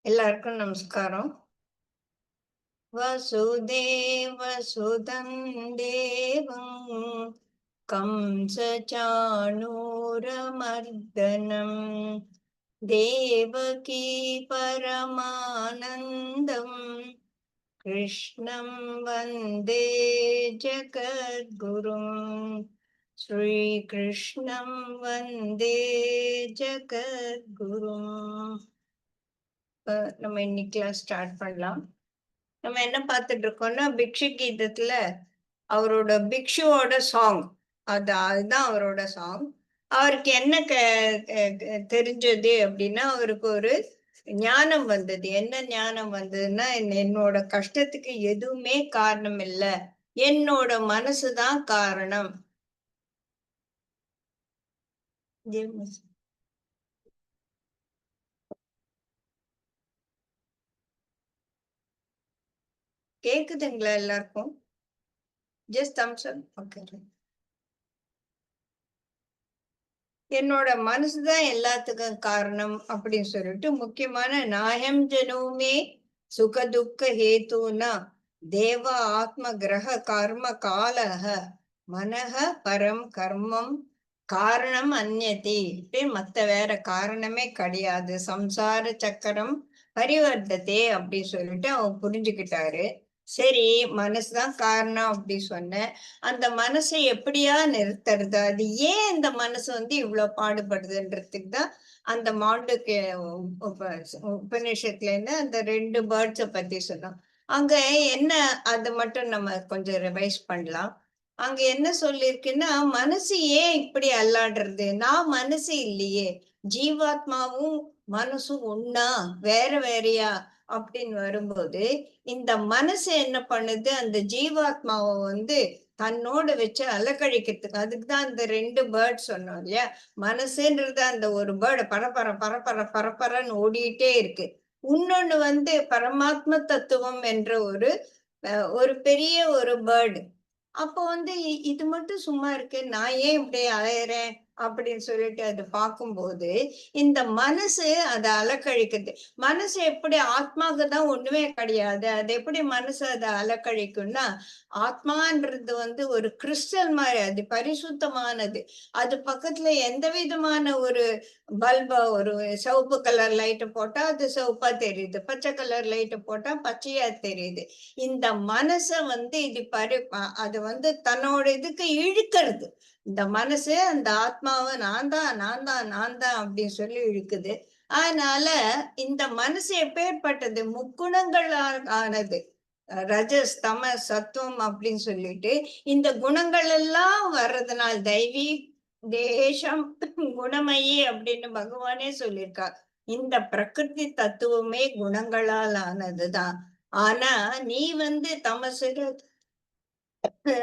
எல்லாருக்கும் நமஸ்காரம். வசுதேவ சுதம் தேவம் கம்சசாணூரமர்தனம் தேவகி பரமானந்தம் கிருஷ்ணம் வந்தே ஜகத்குரும். ஸ்ரீ கிருஷ்ணம் வந்தே ஜகத்குரும். நம்ம இன்னைக்கு கிளாஸ் ஸ்டார்ட் பண்ணலாம். நம்ம என்ன பார்த்துட்டு இருக்கோம்னா பிக்ஷு கீதத்துல அவரோட பிக்ஷுவோட சாங், அதுதான் அவரோட சாங். அவருக்கு என்ன தெரிஞ்சது அப்படின்னா, அவருக்கு ஒரு ஞானம் வந்தது. என்ன ஞானம் வந்ததுன்னா, என்னோட கஷ்டத்துக்கு எதுவுமே காரணம் இல்லை, என்னோட மனசுதான் காரணம். கேக்குதுங்களா எல்லாருக்கும்? ஜஸ்ட் தம்ஸ் அப். ஓகே. என்னோட மனசுதான் எல்லாத்துக்கும் காரணம் அப்படின்னு சொல்லிட்டு முக்கியமான நாயம் ஜனுமே சுக துக்க ஹேத்துனா தேவ ஆத்ம கிரக கர்ம காலக மனக பரம் கர்மம் காரணம் அந்நதி. மத்த வேற காரணமே கிடையாது. சம்சார சக்கரம் பரிவர்த்ததே அப்படின்னு சொல்லிட்டு அவன் புரிஞ்சுக்கிட்டாரு. சரி, மனசுதான் காரணம் அப்படி சொன்ன அந்த மனசை எப்படியா நிறுத்துறது, அது ஏன் இந்த மனசு இவ்வளவு பாடுபடுதுன்றதுக்கு தான் அந்த மாண்டுக்கு உபநிஷத்துல இருந்து அந்த 2 பேர்ட்ஸை பத்தி சொன்னோம். அங்க என்ன, அது மட்டும் நம்ம கொஞ்சம் ரிவைஸ் பண்ணலாம். அங்க என்ன சொல்லிருக்குன்னா, மனசு ஏன் இப்படி அல்லாடுறது? நான் மனசு இல்லையே, ஜீவாத்மாவும் மனசும் ஒன்னா வேற வேறையா அப்படின்னு வரும்போது இந்த மனசு என்ன பண்ணுது, அந்த ஜீவாத்மாவை தன்னோட வச்சு அலக்கழிக்கிறதுக்கு. அதுக்குதான் அந்த 2 பேர்ட் சொன்னோம் இல்லையா? மனசுன்றது அந்த ஒரு பேர்டு பரப்பர பரப்பர பரப்பரன்னு ஓடிட்டே இருக்கு. இன்னொன்னு பரமாத்ம தத்துவம் என்ற ஒரு பெரிய ஒரு பேர்டு. அப்போ இது மட்டும் சும்மா இருக்கு, நான் ஏன் இப்படி அலையறேன் அப்படின்னு சொல்லிட்டு அது பார்க்கும்போது இந்த மனசு அதை அலக்கழிக்குது. மனசு எப்படி ஆத்மாவுக்கு தான் ஒண்ணுமே கிடையாது, அது எப்படி மனசு அதை அலக்கழிக்கும்னா, ஆத்மான்றது ஒரு கிறிஸ்டல் மாதிரி, அது பரிசுத்தமானது. அது பக்கத்துல எந்த விதமான ஒரு பல்பா, ஒரு சிவப்பு கலர் லைட்டு போட்டா அது சிவப்பா தெரியுது, பச்சை கலர் லைட்டு போட்டா பச்சையா தெரியுது. இந்த மனசை இது அது தன்னோட இதுக்கு இழுக்கிறது. இந்த மனசு அந்த ஆத்மாவை நான் தான் நான் தான் நான் தான் அப்படின்னு சொல்லி இழுக்குது. அதனால இந்த மனசு எப்பேற்பட்டது, முக்குணங்கள் ஆனது. ரஜஸ் தமஸ் சத்துவம் அப்படின்னு சொல்லிட்டு இந்த குணங்கள் எல்லாம் வர்றதுனால தெய்வீ தேசம் குணமயி அப்படின்னு பகவானே சொல்லியிருக்கார். இந்த பிரகிருதி தத்துவமே குணங்களால் ஆனதுதான். ஆனா நீ தமசு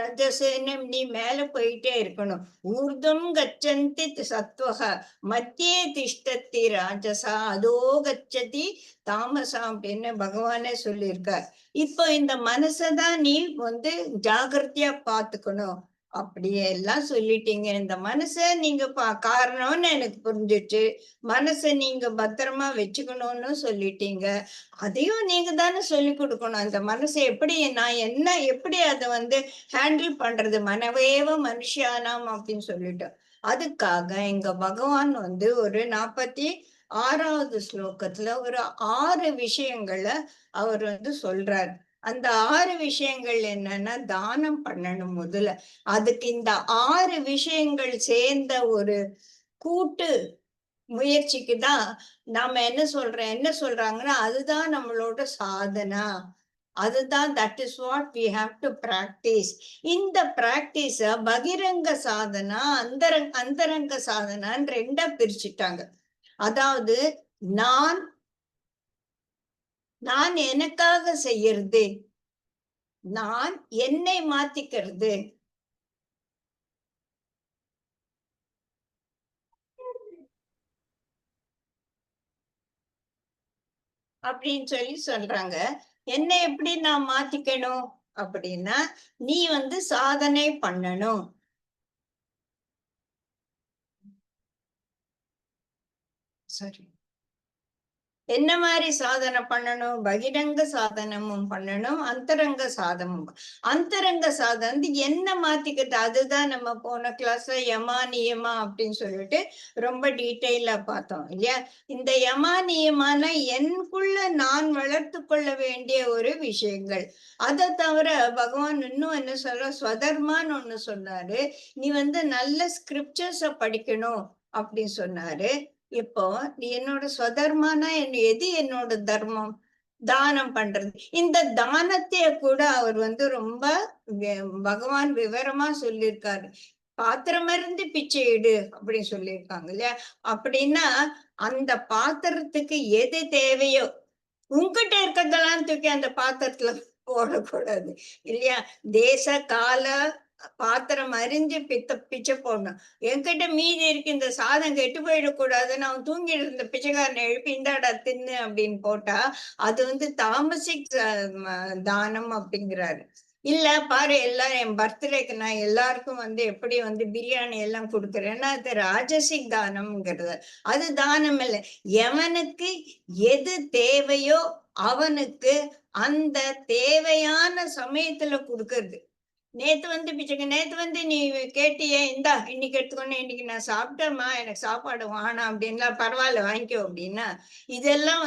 ரஜசேன்னு நீ மேல போயிட்டே இருக்கணும். ஊர்தம் கச்சந்தி சத்வக மத்தியே திஷ்டத்தி ராஜசா அதோ கச்சதி தாமசா அப்படின்னு பகவானே சொல்லியிருக்கார். இப்போ இந்த மனசதான் நீ ஜாகிரதையா பாத்துக்கணும் அப்படியே எல்லாம் சொல்லிட்டீங்க. இந்த மனசை நீங்க காரணம்னு எனக்கு புரிஞ்சிச்சு, மனசை நீங்க பத்திரமா வச்சுக்கணும்னு சொல்லிட்டீங்க. அதையும் நீங்க தானே சொல்லி கொடுக்கணும். அந்த மனசை எப்படி நான் எப்படி அதை ஹேண்டில் பண்றது, மனவேவ மனுஷியானாம் அப்படின்னு சொல்லிட்டு. அதுக்காக இங்க பகவான் ஒரு 46வது ஸ்லோகத்துல ஒரு 6 விஷயங்களை அவர் சொல்றார். அந்த 6 விஷயங்கள் என்னன்னா, தானம் பண்ணணும் முதல்ல. அதுக்கு இந்த 6 விஷயங்கள் சேர்ந்த ஒரு கூட்டு முயற்சிக்கு தான் நாம என்ன சொல்றாங்கன்னா, அதுதான் நம்மளோட சாதனா, அதுதான் that is what we have to practice. இந்த பிராக்டிஸ பகிரங்க சாதனா அந்தரங்க சாதனான்னு 2ஆ பிரிச்சுட்டாங்க. அதாவது நான் நான் எனக்காக செய்யறது, நான் என்னை மாத்திக்கிறது. அப்படின்னு சொல்றாங்க. என்ன எப்படி நான் மாத்திக்கணும் அப்படின்னா, நீ சாதனை பண்ணணும். சரி, என்ன மாதிரி சாதனை பண்ணணும்? பகிரங்க சாதனமும் பண்ணணும், அந்தரங்க சாதமும். அந்தரங்க சாதனம் என்ன மாத்திக்கிட்டு, அதுதான் நம்ம போன கிளாஸ்ல யமா நியமா அப்படின்னு சொல்லிட்டு ரொம்ப டீட்டெயிலா பார்த்தோம் இல்லையா? இந்த யமா நியமான எனக்குள்ள நான் வளர்த்து கொள்ள வேண்டிய ஒரு விஷயங்கள். அதை தவிர பகவான் இன்னும் என்ன சொல்ற, ஸ்வதர்மான்னு ஒண்ணு சொன்னாரு. நீ நல்ல ஸ்கிரிப்சர்ஸ படிக்கணும் அப்படின்னு சொன்னாரு. இப்போ நீ என்னோட ஸ்வதர்மானா எது என்னோட தர்மம்? தானம் பண்றது. இந்த தானத்தைய கூட அவர் ரொம்ப பகவான் விவரமா சொல்லியிருக்காரு. பாத்திரம் இருந்து பிச்சை எடு அப்படின்னு சொல்லியிருக்காங்க இல்லையா? அப்படின்னா அந்த பாத்திரத்துக்கு எது தேவையோ, உன்கிட்ட இருக்கிறதெல்லாம் தூக்கி அந்த பாத்திரத்துல போடக்கூடாது இல்லையா? தேச கால பாத்திரம் அறிஞ்சு பிச்சை போடணும். என்கிட்ட மீதி இருக்கு, இந்த சாதம் கெட்டு போயிடக்கூடாதுன்னு அவன் தூங்கிட்டு இருந்த பிச்சைக்காரனை எழுப்பி இந்தாடா தின்னு அப்படின்னு போட்டா அது தாமசிக் தானம் அப்படிங்கிறாரு. இல்ல பாரு, எல்லாரும் என் பர்த்டேக்கு நான் எல்லாருக்கும் எப்படி பிரியாணி எல்லாம் கொடுக்குறேன்னா அது ராஜசிக் தானம்ங்கிறது. அது தானம் இல்லை. எவனுக்கு எது தேவையோ அவனுக்கு அந்த தேவையான சமயத்துல கொடுக்கறது. நேத்து பிச்சைக்கு நேத்து நீ கேட்டியே, இந்தா இன்னைக்கு எடுத்துக்கொண்டு, இன்னைக்கு நான் சாப்பிட்டேம்மா, எனக்கு சாப்பாடு வேணாம் அப்படின்லாம், பரவாயில்ல வாங்கிக்கோ அப்படின்னா, இதெல்லாம்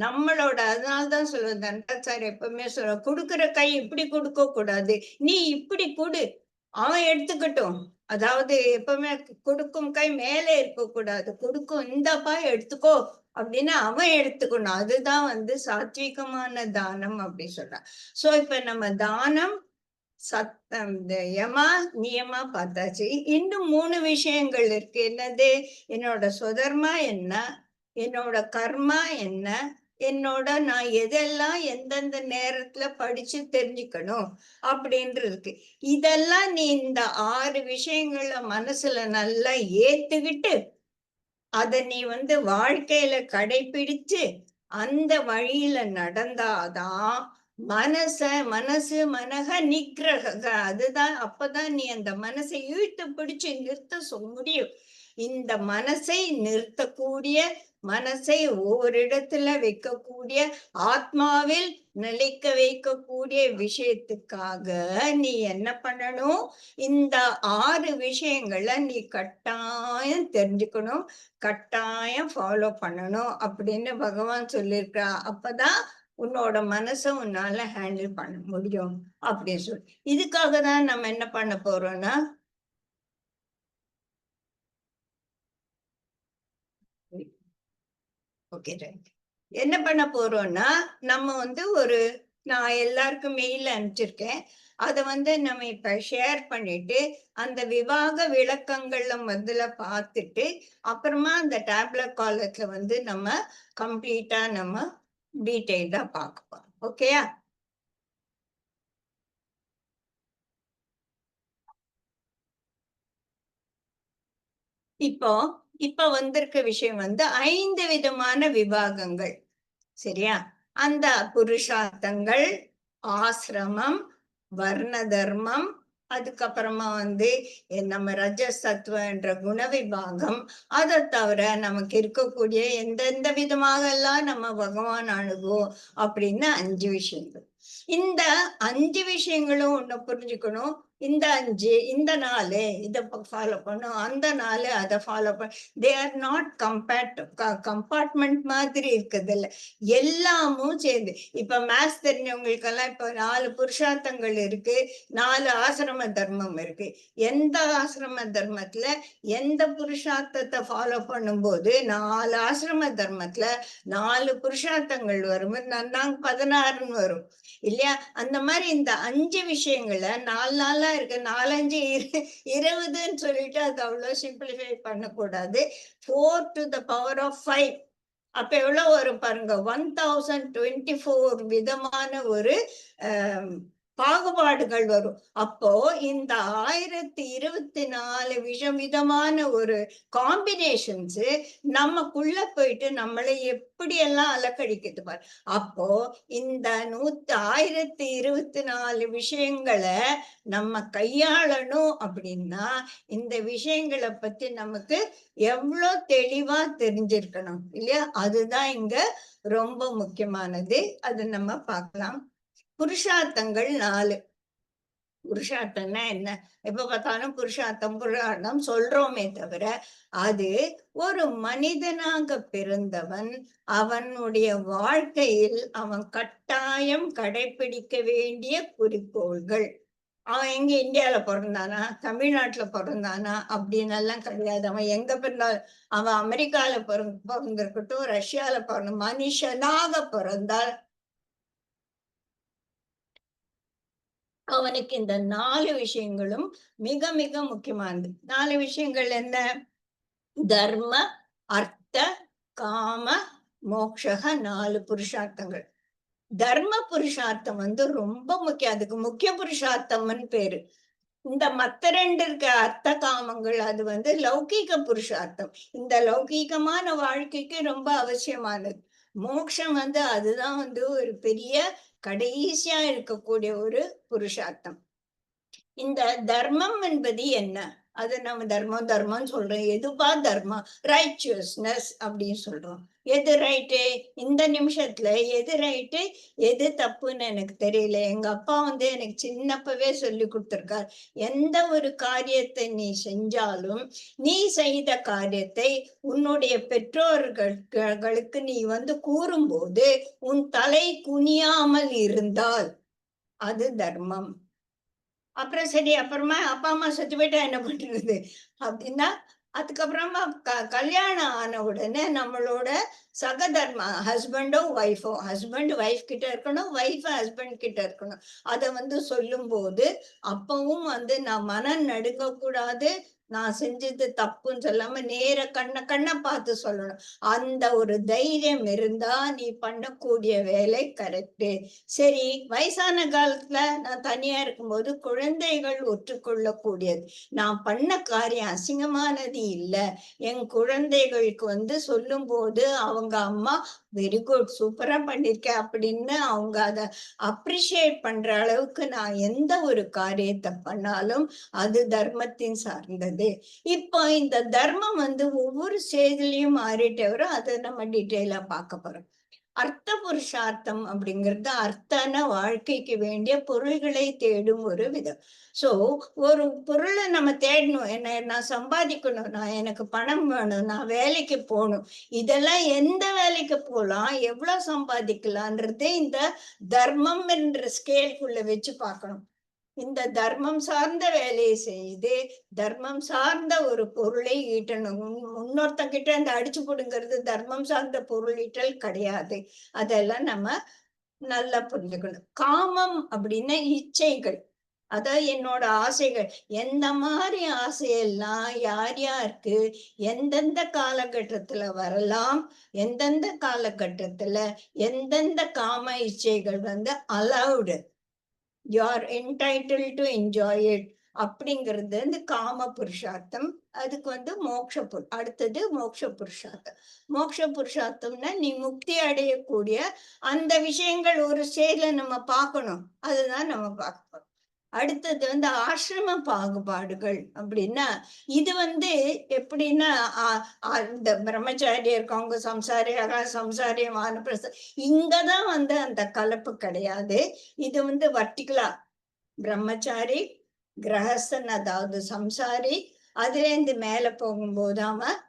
நம்மளோட. அதனாலதான் சொல்லுவேன், தன்ராஜ் சார் எப்பவுமே சொல்ல, கொடுக்குற கை இப்படி கொடுக்க கூடாது, நீ இப்படி கொடு, அவன் எடுத்துக்கட்டும். அதாவது எப்பவுமே கொடுக்கும் கை மேலே இருக்க கூடாது, கொடுக்கும் இந்தாப்பா எடுத்துக்கோ அப்படின்னு அவன் எடுத்துக்கணும். அதுதான் சாத்விகமான தானம் அப்படி சொல்றான். சோ இப்ப நம்ம தானம், சத்தம், இந்த யமா நியமா பார்த்தாச்சு. இன்னும் 3 விஷயங்கள் இருக்கு. என்னது? என்னோட சுதர்மா என்ன, என்னோட கர்மா என்ன, என்னோட நான் எதெல்லாம் எந்தெந்த நேரத்துல படிச்சு தெரிஞ்சுக்கணும் அப்படின்றது இருக்கு. இதெல்லாம் நீ இந்த 6 விஷயங்கள மனசுல நல்லா ஏத்துக்கிட்டு அத நீ வாழ்க்கையில கடைபிடிச்சு அந்த வழியில நடந்தாதான் மனசு மனக நிக்கிரக. அதுதான், அப்பதான் நீ அந்த மனசை இழுத்து பிடிச்சு நிறுத்த முடியும். இந்த மனசை நிறுத்தக்கூடிய, மனசை ஓரிடத்துல வைக்கக்கூடிய, ஆத்மாவில் நிலைக்க வைக்கக்கூடிய விஷயத்துக்காக நீ என்ன பண்ணணும்? இந்த 6 விஷயங்களை நீ கட்டாயம் தெரிஞ்சுக்கணும், கட்டாயம் ஃபாலோ பண்ணணும் அப்படின்னு பகவான் சொல்லியிருக்கா. அப்பதான் உன்னோட மனசை உன்னால ஹேண்டில் பண்ண முடியும் அப்படின்னு சொல்லி. இதுக்காக தான் நம்ம என்ன பண்ண போறோம்னா, ஓகே ரைட், என்ன பண்ண போறோம்னா, நம்ம ஒரு, நான் எல்லாருக்கும் மெயில் அனுப்பிச்சிருக்கேன். அதை நம்ம இப்ப ஷேர் பண்ணிட்டு அந்த விவாக விளக்கங்கள்ல முதல்ல பார்த்துட்டு அப்புறமா அந்த டேப்லெட் காலத்துல நம்ம கம்ப்ளீட்டா நம்ம டீட்டெயில்டா பார்க்கலாம். ஓகேயா? இப்போ இப்ப வந்திருக்க விஷயம் 5 விதமான விபாகங்கள். சரியா? அந்த புருஷார்த்தங்கள், ஆசிரமம், வர்ண தர்மம், அதுக்கப்புறமா நம்ம ரஜசத்துவ என்ற குண விபாகம், அதை தவிர நமக்கு இருக்கக்கூடிய எந்தெந்த விதமாக எல்லாம் நம்ம பகவான் அணுகும் அப்படின்னு 5 விஷயங்கள். இந்த 5 விஷயங்களும் ஒண்ணு புரிஞ்சுக்கணும். இந்த 5, இந்த 4 இதை ஃபாலோ பண்ணும், அந்த 4 அதை ஃபாலோ பண்ண. தே ஆர் நாட் கம்பார்ட்மெண்ட் மாதிரி இருக்குது இல்ல, எல்லாமும் சேர்ந்து. இப்ப மேத்ஸ் தெரிஞ்சவங்களுக்கு எல்லாம் இப்ப 4 புருஷார்த்தங்கள் இருக்கு, 4 ஆசிரம தர்மம் இருக்கு. எந்த ஆசிரம தர்மத்துல எந்த புருஷார்த்தத்தை ஃபாலோ பண்ணும்போது 4 ஆசிரம தர்மத்துல 4 புருஷார்த்தங்கள் வரும், நாங்க 16ன்னு வரும் இல்லையா? அந்த மாதிரி இந்த 5 விஷயங்களை 4 நாளா இருக்கு, 4 5 20ன்னு சொல்லிட்டு அது அவ்வளவு சிம்பிளிஃபை பண்ணக்கூடாது. 4 to the power of 5, அப்ப எவ்வளவு வரும் பாருங்க, 1024 விதமான ஒரு பாகுபாடுகள் வரும். அப்போ இந்த 1024 விதவிதமான ஒரு காம்பினேஷன்ஸ் நமக்குள்ள போயிட்டு நம்மளை எப்படியெல்லாம் அலக்கழிக்குது பாரு. அப்போ இந்த 1024 விஷயங்களை நம்ம கையாளணும் அப்படின்னா இந்த விஷயங்களை பத்தி நமக்கு எவ்வளவு தெளிவா தெரிஞ்சிருக்கணும் இல்லையா? அதுதான் இங்க ரொம்ப முக்கியமானது. அது நம்ம பார்க்கலாம். புருஷார்த்தங்கள் 4. புருஷார்த்தம்னா என்ன? எப்ப பார்த்தாலும் புருஷார்த்தம் புருஷார்த்தம் சொல்றோமே தவிர, அது ஒரு மனிதனாக பிறந்தவன் அவனுடைய வாழ்க்கையில் அவன் கட்டாயம் கடைபிடிக்க வேண்டிய குறிக்கோள்கள். அவன் எங்க இந்தியால பொறந்தானா? தமிழ்நாட்டுல பொறந்தானா? அப்படின்னு எல்லாம் கிடையாது. அவன் எங்க பிறந்தாலும் அவன் அமெரிக்கால பொறந்திருக்கட்டும், ரஷ்யால மனுஷனாக பிறந்தால் அவனுக்கு இந்த 4 விஷயங்களும் மிக மிக முக்கியமானது. 4 விஷயங்கள் என்ன? தர்ம, அர்த்த, காம, மோக்ஷக 4 புருஷார்த்தங்கள். தர்ம புருஷார்த்தம் ரொம்ப முக்கியம். அதுக்கு முக்கிய புருஷார்த்தம்னு பேரு. இந்த மத்த 2 இருக்க அர்த்த காமங்கள் அது லௌகீக புருஷார்த்தம். இந்த லௌகீகமான வாழ்க்கைக்கு ரொம்ப அவசியமானது. மோட்சம் அதுதான் ஒரு பெரிய கடைசியா இருக்கக்கூடிய ஒரு புருஷார்த்தம். இந்த தர்மம் என்பது என்ன? அது நம்ம தர்மம் தர்மம்னு சொல்றோம். எதுப்பா தர்மம்? ரைச்சியஸ்னஸ் அப்படின்னு சொல்றோம். எது ரைட்டு? இந்த நிமிஷத்துல எது ரைட்டு எது தப்புன்னு எனக்கு தெரியல. எங்க அப்பா எனக்கு சின்னப்பவே சொல்லி கொடுத்திருக்கார். எந்த ஒரு காரியத்தை நீ செஞ்சாலும் நீ செய்த காரியத்தை உன்னுடைய பெற்றோர்களுக்கு நீ கூறும்போது உன் தலை குனியாமல் இருந்தால் அது தர்மம். அப்புறம் சரி, அப்புறமா அப்பா அம்மா செத்து போயிட்டா என்ன பண்றது? அப்படின்னா, அதுக்கப்புறமா கல்யாணம் ஆன உடனே நம்மளோட சகதர்ம ஹஸ்பண்ட் ஒய்ஃப் கிட்ட இருக்கணும், ஒய்ஃப் ஹஸ்பண்ட் கிட்ட இருக்கணும். அத சொல்லும்போது, அப்பவும் நான் மனம் நடுங்கக் கூடாது. நான் செஞ்சது தப்புன்னு சொல்லாம நேர கண்ண கண்ண பார்த்து சொல்லணும். அந்த ஒரு தைரியம் இருந்தா நீ பண்ணக்கூடிய வேலை கரெக்ட்டு. சரி, வயசான காலத்துல நான் தனியா இருக்கும்போது குழந்தைகள் ஒற்றுக்கொள்ளக்கூடியது. நான் பண்ண காரியம் அசிங்கமானது இல்ல. என் குழந்தைகளுக்கு சொல்லும்போது அவங்க அம்மா வெரி குட் சூப்பரா பண்ணிருக்க அப்படின்னு அவங்க அத அப்ரிஷியேட் பண்ற அளவுக்கு நான் எந்த ஒரு காரியத்தை பண்ணாலும் அது தர்மத்தின் சார்ந்தது. இப்போ இந்த தர்மம் ஒவ்வொரு ஸ்டேஜ்லயும் மாறிட்டே வரும். அதை நம்ம டீட்டெயிலா பார்க்க போறோம். அர்த்த புருஷார்த்தம் அப்படிங்கிறது அர்த்தான வாழ்க்கைக்கு வேண்டிய பொருள்களை தேடும் ஒரு விதம். சோ ஒரு பொருளை நம்ம தேடணும். என்ன நான் சம்பாதிக்கணும், நான் எனக்கு பணம் வேணும், நான் வேலைக்கு போகணும். இதெல்லாம் எந்த வேலைக்கு போலாம், எவ்வளவு சம்பாதிக்கலான்றது இந்த தர்மம் என்ற ஸ்கேல்குள்ள வச்சு பார்க்கணும். இந்த தர்மம் சார்ந்த வேலையை செய்து தர்மம் சார்ந்த ஒரு பொருளை ஈட்டணும். இன்னொருத்தங்கிட்ட அந்த அடிச்சு போடுங்கிறது தர்மம் சார்ந்த பொருள் ஈட்டல் கிடையாது. அதெல்லாம் நம்ம நல்லா புரிஞ்சுக்கணும். காமம் அப்படின்னா இச்சைகள். அதான் என்னோட ஆசைகள். எந்த மாதிரி ஆசையெல்லாம் யார் யாருக்கு எந்தெந்த காலகட்டத்துல வரலாம், எந்தெந்த காலகட்டத்துல எந்தெந்த காம இச்சைகள் allowed, you are entitled to enjoy it அப்படிங்கிறது காம புருஷார்த்தம். அதுக்கு அடுத்தது மோட்ச புருஷார்த்தம். மோட்ச புருஷார்த்தம்னா நீ முக்தி அடையக்கூடிய அந்த விஷயங்கள் ஒரு ஸ்டேஜ்ல நம்ம பார்க்கணும். அதுதான் நம்ம பார்க்கணும். அடுத்தது ஆசிரம பாகுபாடுகள் அப்படின்னா இது எப்படின்னா இந்த பிரம்மச்சாரி இருக்கவங்க சம்சாரியாக சம்சாரியம் வானப்பிரஸ்தம் இங்கதான் அந்த கலப்பு கிடையாது. இது வர்டிகலா பிரம்மச்சாரி கிரகஸ்தன் அதாவது சம்சாரி, அதுல இருந்து மேல போகும்போது அவன்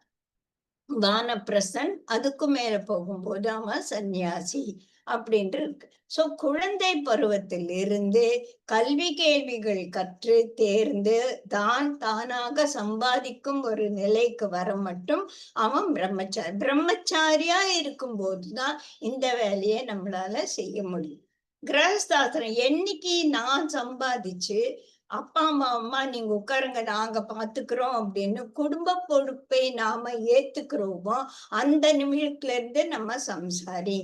வானப்பிரஸ்தன், அதுக்கும் மேல போகும்போது அவன் சன்னியாசி அப்படின்ட்டு இருக்கு. சோ குழந்தை பருவத்தில் இருந்து கல்வி கேள்விகள் கற்று தேர்ந்து தான் தானாக சம்பாதிக்கும் ஒரு நிலைக்கு வர மட்டும் அவன் பிரம்மச்சாரியா இருக்கும் போதுதான் இந்த வேலையை நம்மளால செய்ய முடியும். கிரகஸ்தாசிரம் என்னைக்கு நான் சம்பாதிச்சு அப்பா அம்மா நீங்க உட்காருங்க நாங்க பாத்துக்கிறோம் அப்படின்னு குடும்ப பொறுப்பை நாம ஏத்துக்கிறோமோ அந்த நிமிஷத்துல இருந்து நம்ம சம்சாரி.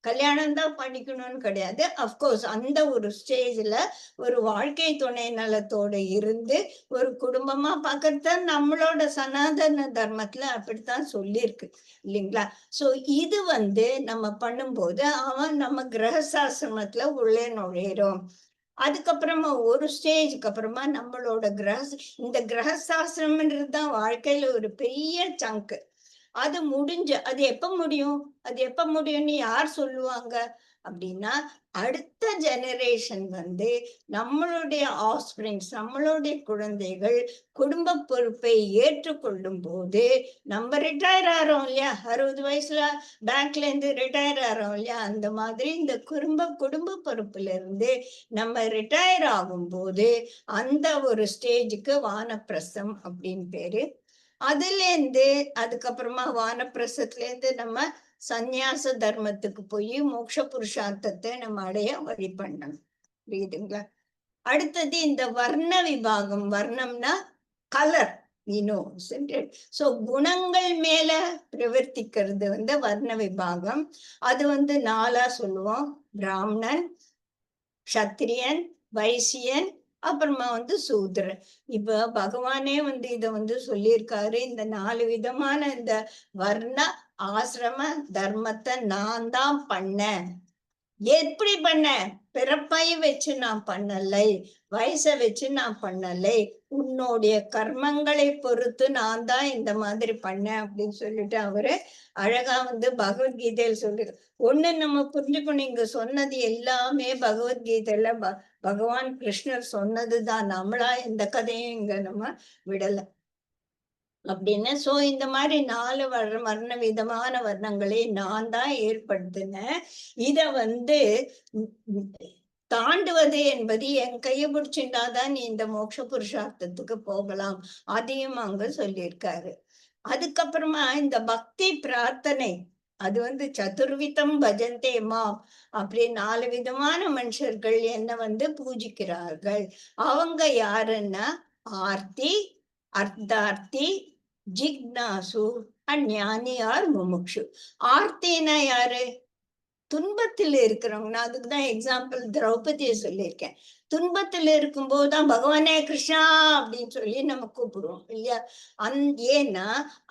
கல்யாணம் தான் பண்ணிக்கணும்னு கிடையாது. அஃப்கோர்ஸ் அந்த ஒரு ஸ்டேஜ்ல ஒரு வாழ்க்கை துணை நலத்தோட இருந்து ஒரு குடும்பமா பார்க்கறது நம்மளோட சனாதன தர்மத்துல அப்படித்தான் சொல்லியிருக்கு இல்லைங்களா? சோ இது நம்ம பண்ணும்போது அவன் நம்ம கிரகஸ்தாசிரமத்துல உள்ளே நுழையிறோம். அதுக்கப்புறமா ஒரு ஸ்டேஜ்க்கு அப்புறமா நம்மளோட இந்த கிரகஸ்தாசிரமன்றது தான் வாழ்க்கையில ஒரு பெரிய சங்க். அது எப்ப முடியும்? அது எப்ப முடியும்னு யார் சொல்லுவாங்க? அப்டின்னா, அடுத்த ஜெனரேஷன் நம்மளுடைய ஆஃப்ஸ்பிரிங்ஸ், நம்மளுடைய குழந்தைகள் குடும்ப பொறுப்பை ஏற்றுக்கொள்ளும்போது, நம்ம ரிட்டயர் ஆறோம் இல்லையா? 60 வயசுல பேங்க்லேருந்து ரிட்டயர் ஆறோம் இல்லையா? அந்த மாதிரி இந்த குடும்ப பொறுப்புலருந்து நம்ம ரிட்டயர் ஆகும்போது, அந்த ஒரு ஸ்டேஜுக்கு வானப்பிரஸ்தம் அப்டின்னு பேரு. அதுலேருந்து அதுக்கப்புறமா வானப்பிரஸ்தத்துலேருந்து நம்ம சந்நியாச தர்மத்துக்கு போய் மோட்ச புருஷார்த்தத்தை நம்ம அடைய வழி பண்ணணும். புரியுதுங்களா? அடுத்தது இந்த வர்ண விபாகம். வர்ணம்னா கலர். சோ குணங்கள் மேல பிரவர்த்திக்கிறது வர்ண விபாகம். அது 4ஆ சொல்லுவோம். பிராமணன், க்ஷத்திரியன், வைசியன், அப்புறமா சூத்திரன். இப்ப பகவானே இத சொல்லியிருக்காரு. இந்த 4 விதமான இந்த வர்ண, ஆசிரம தர்மத்தை நான் தான் பண்ணேன். எப்படி பண்ணேன்? பிறப்பை வச்சு நான் பண்ணலை, வயசை வச்சு நான் பண்ணலை, உன்னுடைய கர்மங்களை பொறுத்து நான் தான் இந்த மாதிரி பண்ணேன் அப்படின்னு சொல்லிட்டு அவரு அழகா பகவத்கீதையில சொல்லி ஒண்ணு நம்ம புரிஞ்சுக்கணும். இங்க சொன்னது எல்லாமே பகவத்கீதையில பகவான் கிருஷ்ணர் சொன்னதுதான். நம்மளா எந்த கதையும் இங்க நம்ம விடல அப்படின்னு. சோ இந்த மாதிரி 4 வர்ண விதமான வர்ணங்களை நான் தான் ஏற்படுத்தினேன். இத தாண்டுவது என்பது என் கைய பிடிச்சுட்டாதான் நீ இந்த மோட்ச புருஷார்த்தத்துக்கு போகலாம். அதையும் அங்க சொல்லியிருக்காரு. அதுக்கப்புறமா இந்த பக்தி பிரார்த்தனை அது சதுர்விதம் பஜந்தே மாம். அப்படி 4 விதமான மனுஷர்கள் என்ன பூஜிக்கிறார்கள். அவங்க யாருன்னா ஆர்த்தி, அர்த்தார்த்தி, ஜிக்னாசு, ஞானி ஆர் முமுக்ஷு. ஆர்த்தினா யாரு? துன்பத்தில் இருக்கிறவங்க. நான் அதுக்குதான் எக்ஸாம்பிள் திரௌபதியை சொல்லியிருக்கேன். துன்பத்தில் இருக்கும்போதுதான் பகவானே கிருஷ்ணா அப்படின்னு சொல்லி நம்ம கூப்பிடுவோம் இல்லையா? ஏன்னா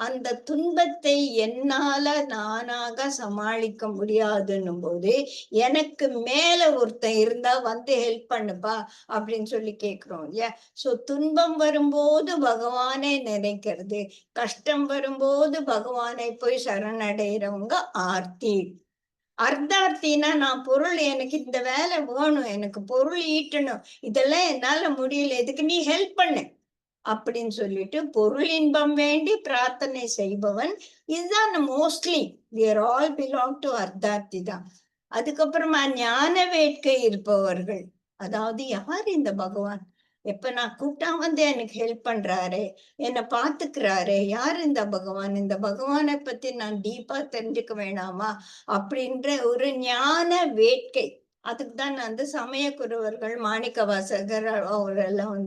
அந்த துன்பத்தை என்னால நானாக சமாளிக்க முடியாதுன்னும் போது எனக்கு மேல ஒருத்தன் இருந்தா ஹெல்ப் பண்ணுப்பா அப்படின்னு சொல்லி கேக்குறோம் இல்லையா? சோ துன்பம் வரும்போது பகவானை நினைக்கிறது, கஷ்டம் வரும்போது பகவானை போய் சரணடைகிறவங்க ஆர்த்தி. அர்த்தார்த்தினா நான் எனக்கு இந்த வேலை வேணும், எனக்கு பொருள் ஈட்டணும், இதெல்லாம் என்னால முடியல, இதுக்கு நீ ஹெல்ப் பண்ணு அப்படின்னு சொல்லிட்டு பொருள் இன்பம் வேண்டி பிரார்த்தனை செய்பவன். இதுதான் mostly we are all belong to அர்த்தார்த்தி தான். அதுக்கப்புறமா ஞான வேட்கை இருப்பவர்கள். அதாவது யார் இந்த பகவான்? எப்ப நான் கூப்பிட்டா எனக்கு ஹெல்ப் பண்றாரு, என்னை பாத்துக்கிறாரு, யார் இந்த பகவான்? இந்த பகவானை பத்தி நான் டீப்பா தெரிஞ்சுக்க வேணாமா அப்படின்ற ஒரு ஞான வேட்கை. அதுக்குதான் நான் சமய குருவர்கள், மாணிக்க வாசகர் அவரெல்லாம்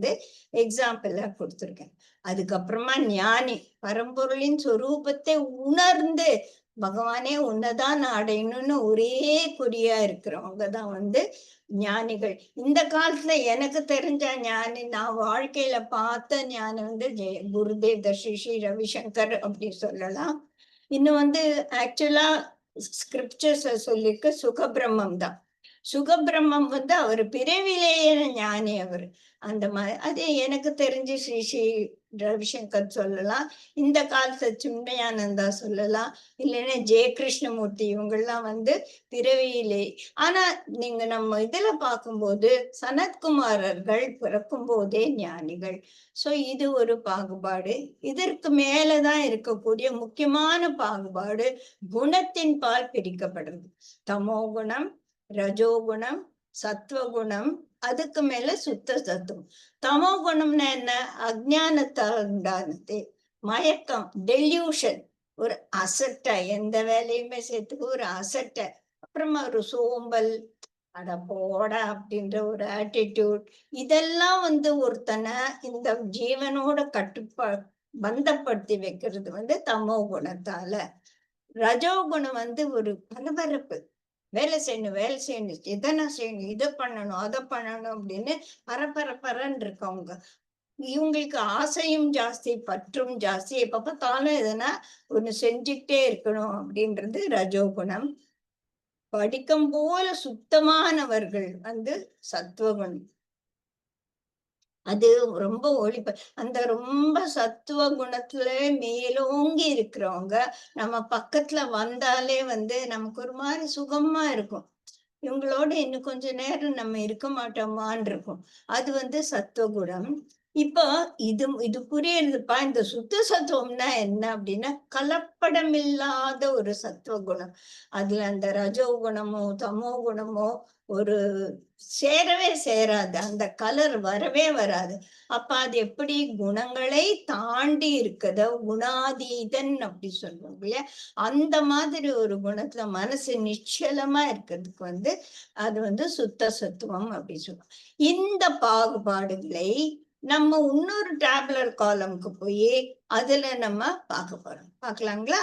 எக்ஸாம்பிளா கொடுத்திருக்கேன். அதுக்கப்புறமா ஞானி, பரம்பொருளின் சொரூபத்தை உணர்ந்து பகவானே உன்னதான் அடையணும்னு ஒரே குறியா இருக்கிறவங்க தான் ஞானிகள். இந்த காலத்துல எனக்கு தெரிஞ்ச ஞானி, நான் வாழ்க்கையில பார்த்த ஞானி குருதேவ் தர்ஷி ஸ்ரீ ரவிசங்கர் அப்படி சொல்லலாம். இன்னும் ஆக்சுவலா ஸ்கிரிப்சர்ஸ் சொல்லிருக்கு சுகபிரம்மம் தான். சுகபிரம்மம் அவர் பிறவிலேயே ஞானி. அவர் அந்த மாதிரி அது எனக்கு தெரிஞ்சு ஸ்ரீ ஸ்ரீ ரவிசங்கர் சொல்லலாம். இந்த காலத்துல சின்மயானந்தா சொல்லலாம். இல்லைன்னா ஜெய கிருஷ்ணமூர்த்தி இவங்கெல்லாம் பிறவியிலே. ஆனா நீங்க நம்ம இதுல பார்க்கும்போது சனத்குமாரர்கள் பிறக்கும் போதே ஞானிகள். சோ இது ஒரு பாகுபாடு. இதற்கு மேலதான் இருக்கக்கூடிய முக்கியமான பாகுபாடு குணத்தின் பால் பிரிக்கப்படுறது. தமோ குணம், ரஜோகுணம், சத்வகுணம், அதுக்கு மேல சுத்த சத்துவம். தமோ குணம்னா என்ன? அஜானத்தால் உண்டானது, மயக்கம், டெல்யூஷன், ஒரு அசட்டை, எந்த வேலையுமே சேர்த்துக்கு ஒரு அசட்டை, அப்புறமா ஒரு சோம்பல், அட போடா அப்படின்ற ஒரு ஆட்டிடியூட். இதெல்லாம் ஒருத்தனை இந்த ஜீவனோட பந்தப்படுத்தி வைக்கிறது தமோ குணத்தால. ரஜோகுணம் ஒரு பரபரப்பு, வேலை செய்யணும், வேலை செய்யணும், எதனா செய்யணும், இதை பண்ணணும், அதை பண்ணணும் அப்படின்னு பரபரன்னு இருக்கவங்க. இவங்களுக்கு ஆசையும் ஜாஸ்தி, பற்றும் ஜாஸ்தி. எப்ப பார்த்தாலும் எதனா ஒண்ணு செஞ்சுக்கிட்டே இருக்கணும் அப்படின்றது ரஜோகுணம். படிக்கம் போல சுத்தமானவர்கள் சத்துவகுணம். அது ரொம்ப ஒளிப்ப அந்த ரொம்ப சத்துவ குணத்துல மேலோங்கி இருக்கிறவங்க நம்ம பக்கத்துல வந்தாலே நமக்கு ஒரு மாதிரி சுகமா இருக்கும். இவங்களோட இன்னும் கொஞ்ச நேரம் நம்ம இருக்க மாட்டோமான்னு இருக்கும். அது சத்துவகுணம். இப்போ இது இது புரியுதுப்பா. இந்த சுத்த சத்துவம்னா என்ன அப்படின்னா, கலப்படம் இல்லாத ஒரு சத்துவ குணம். அதுல அந்த ரஜோ குணமோ, தமோ குணமோ ஒரு சேரவே சேராது. அந்த கலர் வரவே வராது. அப்ப அது எப்படி குணங்களை தாண்டி இருக்கத குணாதீதன் அப்படி சொல்லுவோம் இல்லையா? அந்த மாதிரி ஒரு குணத்துல மனசு நிச்சலமா இருக்கிறதுக்கு அது சுத்த சத்துவம் அப்படி சொல்லுவோம். இந்த பாகுபாடுகளை நம்ம இன்னொரு டேபுலர் காலம்க்கு போய் அதுல நம்ம பார்க்க போறோம். பார்க்கலாங்களா?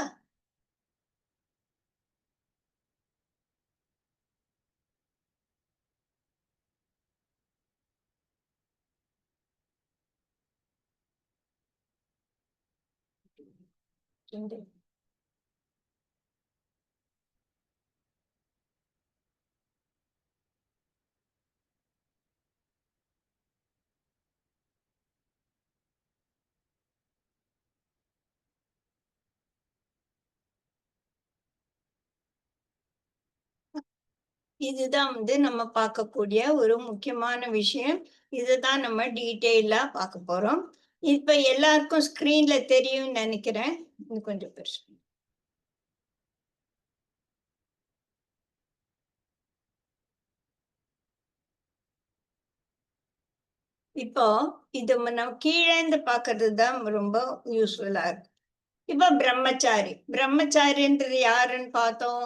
இதுதான் நம்ம பார்க்கக்கூடிய ஒரு முக்கியமான விஷயம். இதுதான் நம்ம டீட்டெயிலா பார்க்க போறோம். இப்ப எல்லாருக்கும் ஸ்கிரீன்ல தெரியும்னு நினைக்கிறேன். இன்னும் கொஞ்சம் பெருசு. இப்போ இது நம்ம கீழேந்து பார்க்கிறது தான் ரொம்ப யூஸ்ஃபுல்லா இருக்கு. இப்ப பிரம்மச்சாரி. பிரம்மச்சாரின்றது யாருன்னு பார்த்தோம்?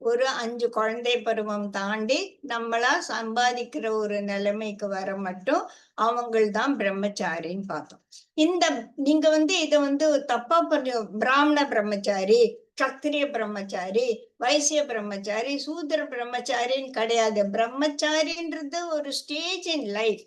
ஒரு 5 குழந்தை பருவம் தாண்டி நம்மளா சம்பாதிக்கிற ஒரு நிலைமைக்கு வர மட்டும் அவங்கள் தான் பிரம்மச்சாரின்னு பார்த்தோம். இந்த நீங்க இத தப்பா பிராமண பிரம்மச்சாரி, சத்திரிய பிரம்மச்சாரி, வைசிய பிரம்மச்சாரி, சூத்திர பிரம்மச்சாரின்னு கிடையாது. பிரம்மச்சாரின்றது ஒரு ஸ்டேஜ் இன் லைஃப்.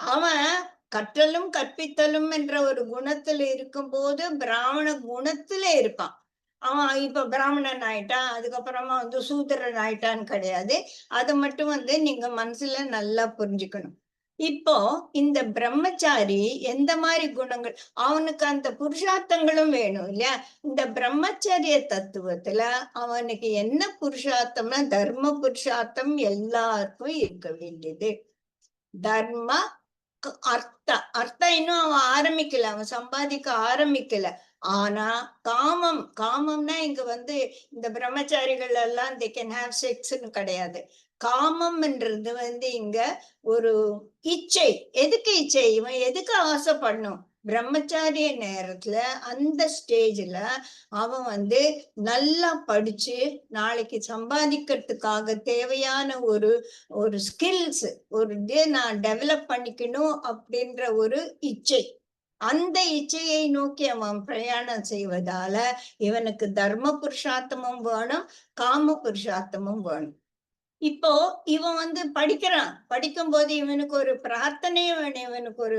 அவன் கற்றலும் கற்பித்தலும் என்ற ஒரு குணத்துல இருக்கும்போது பிராமண குணத்துல இருப்பான். அவன் இப்ப பிராமணன் ஆயிட்டான், அதுக்கப்புறமா சூத்திரன் ஆயிட்டான்னு கிடையாது. அது மட்டும் நீங்க மனசுல நல்லா புரிஞ்சுக்கணும். இப்போ இந்த பிரம்மச்சாரி எந்த மாதிரி குணங்கள், அவனுக்கு அந்த புருஷார்த்தங்களும் வேணும் இல்லையா? இந்த பிரம்மச்சரிய தத்துவத்துல அவனுக்கு என்ன புருஷார்த்தம்னா, தர்ம புருஷார்த்தம் எல்லாருக்கும் இருக்க வேண்டியது. தர்ம அர்த்தம் இன்னும் அவன் ஆரம்பிக்கல. அவன் சம்பாதிக்க ஆரம்பிக்கல. ஆனா காமம்னா இங்க இந்த பிரம்மச்சாரிகள் எல்லாம் they can have செக்ஸ்ன்னு கிடையாது. காமம்ன்றது இங்க ஒரு இச்சை. எதுக்கு இச்சை? இவன் எதுக்கு ஆசைப்படணும்? பிரம்மச்சாரிய நேரத்துல அந்த ஸ்டேஜ்ல அவன் நல்லா படிச்சு நாளைக்கு சம்பாதிக்கிறதுக்காக தேவையான ஒரு ஒரு ஸ்கில்ஸ் ஒரு இதே நான் டெவலப் பண்ணிக்கணும் அப்படின்ற ஒரு இச்சை. அந்த இச்சையை நோக்கி அவன் பிரயாணம் செய்வதால இவனுக்கு தர்ம புருஷார்த்தமும் வேணும், காம புருஷார்த்தமும் வேணும். இப்போ இவன் படிக்கிறான். படிக்கும்போது இவனுக்கு ஒரு பிரார்த்தனையும் வேணும். இவனுக்கு ஒரு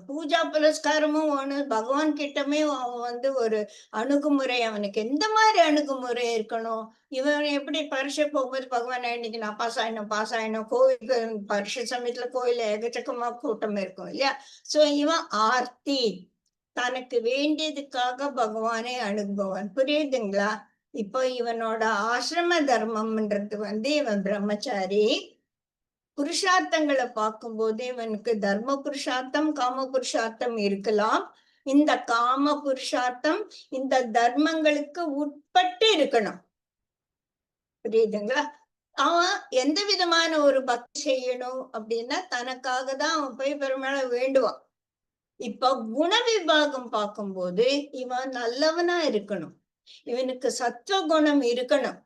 பூஜா புரஸ்காரமும் வேணும். பகவான் கிட்டமே அவன் ஒரு அணுகுமுறை அவனுக்கு எந்த மாதிரி அணுகுமுறை இருக்கணும்? இவன் எப்படி பரீட்சை போகும்போது பகவான் இன்னைக்கு நான் பாஸ் ஆயிடணும். கோவிலுக்கு பரீட்சை சமயத்துல கோயில்ல எக்கச்சக்கமா கூட்டம் இருக்கும் இல்லையா? சோ இவன் ஆர்த்தி தனக்கு வேண்டியதுக்காக பகவானை அணுகுபவன். புரியுதுங்களா? இப்போ இவனோட ஆசிரம தர்மம்ன்றது இவன் பிரம்மச்சாரி. புருஷார்த்தங்களை பார்க்கும்போது இவனுக்கு தர்ம புருஷார்த்தம், காம புருஷார்த்தம் இருக்கலாம். இந்த காம புருஷார்த்தம் இந்த தர்மங்களுக்கு உட்பட்டு இருக்கணும். புரியுதுங்களா? அவன் எந்த விதமான ஒரு பக்தி செய்யணும் அப்படின்னா தனக்காக தான் அவன் போய் பெருமாளை வேண்டுவான். இப்ப குண விபாகம் பார்க்கும்போது இவன் நல்லவனா இருக்கணும். இவனுக்கு சத்துவ குணம் இருக்கணும்.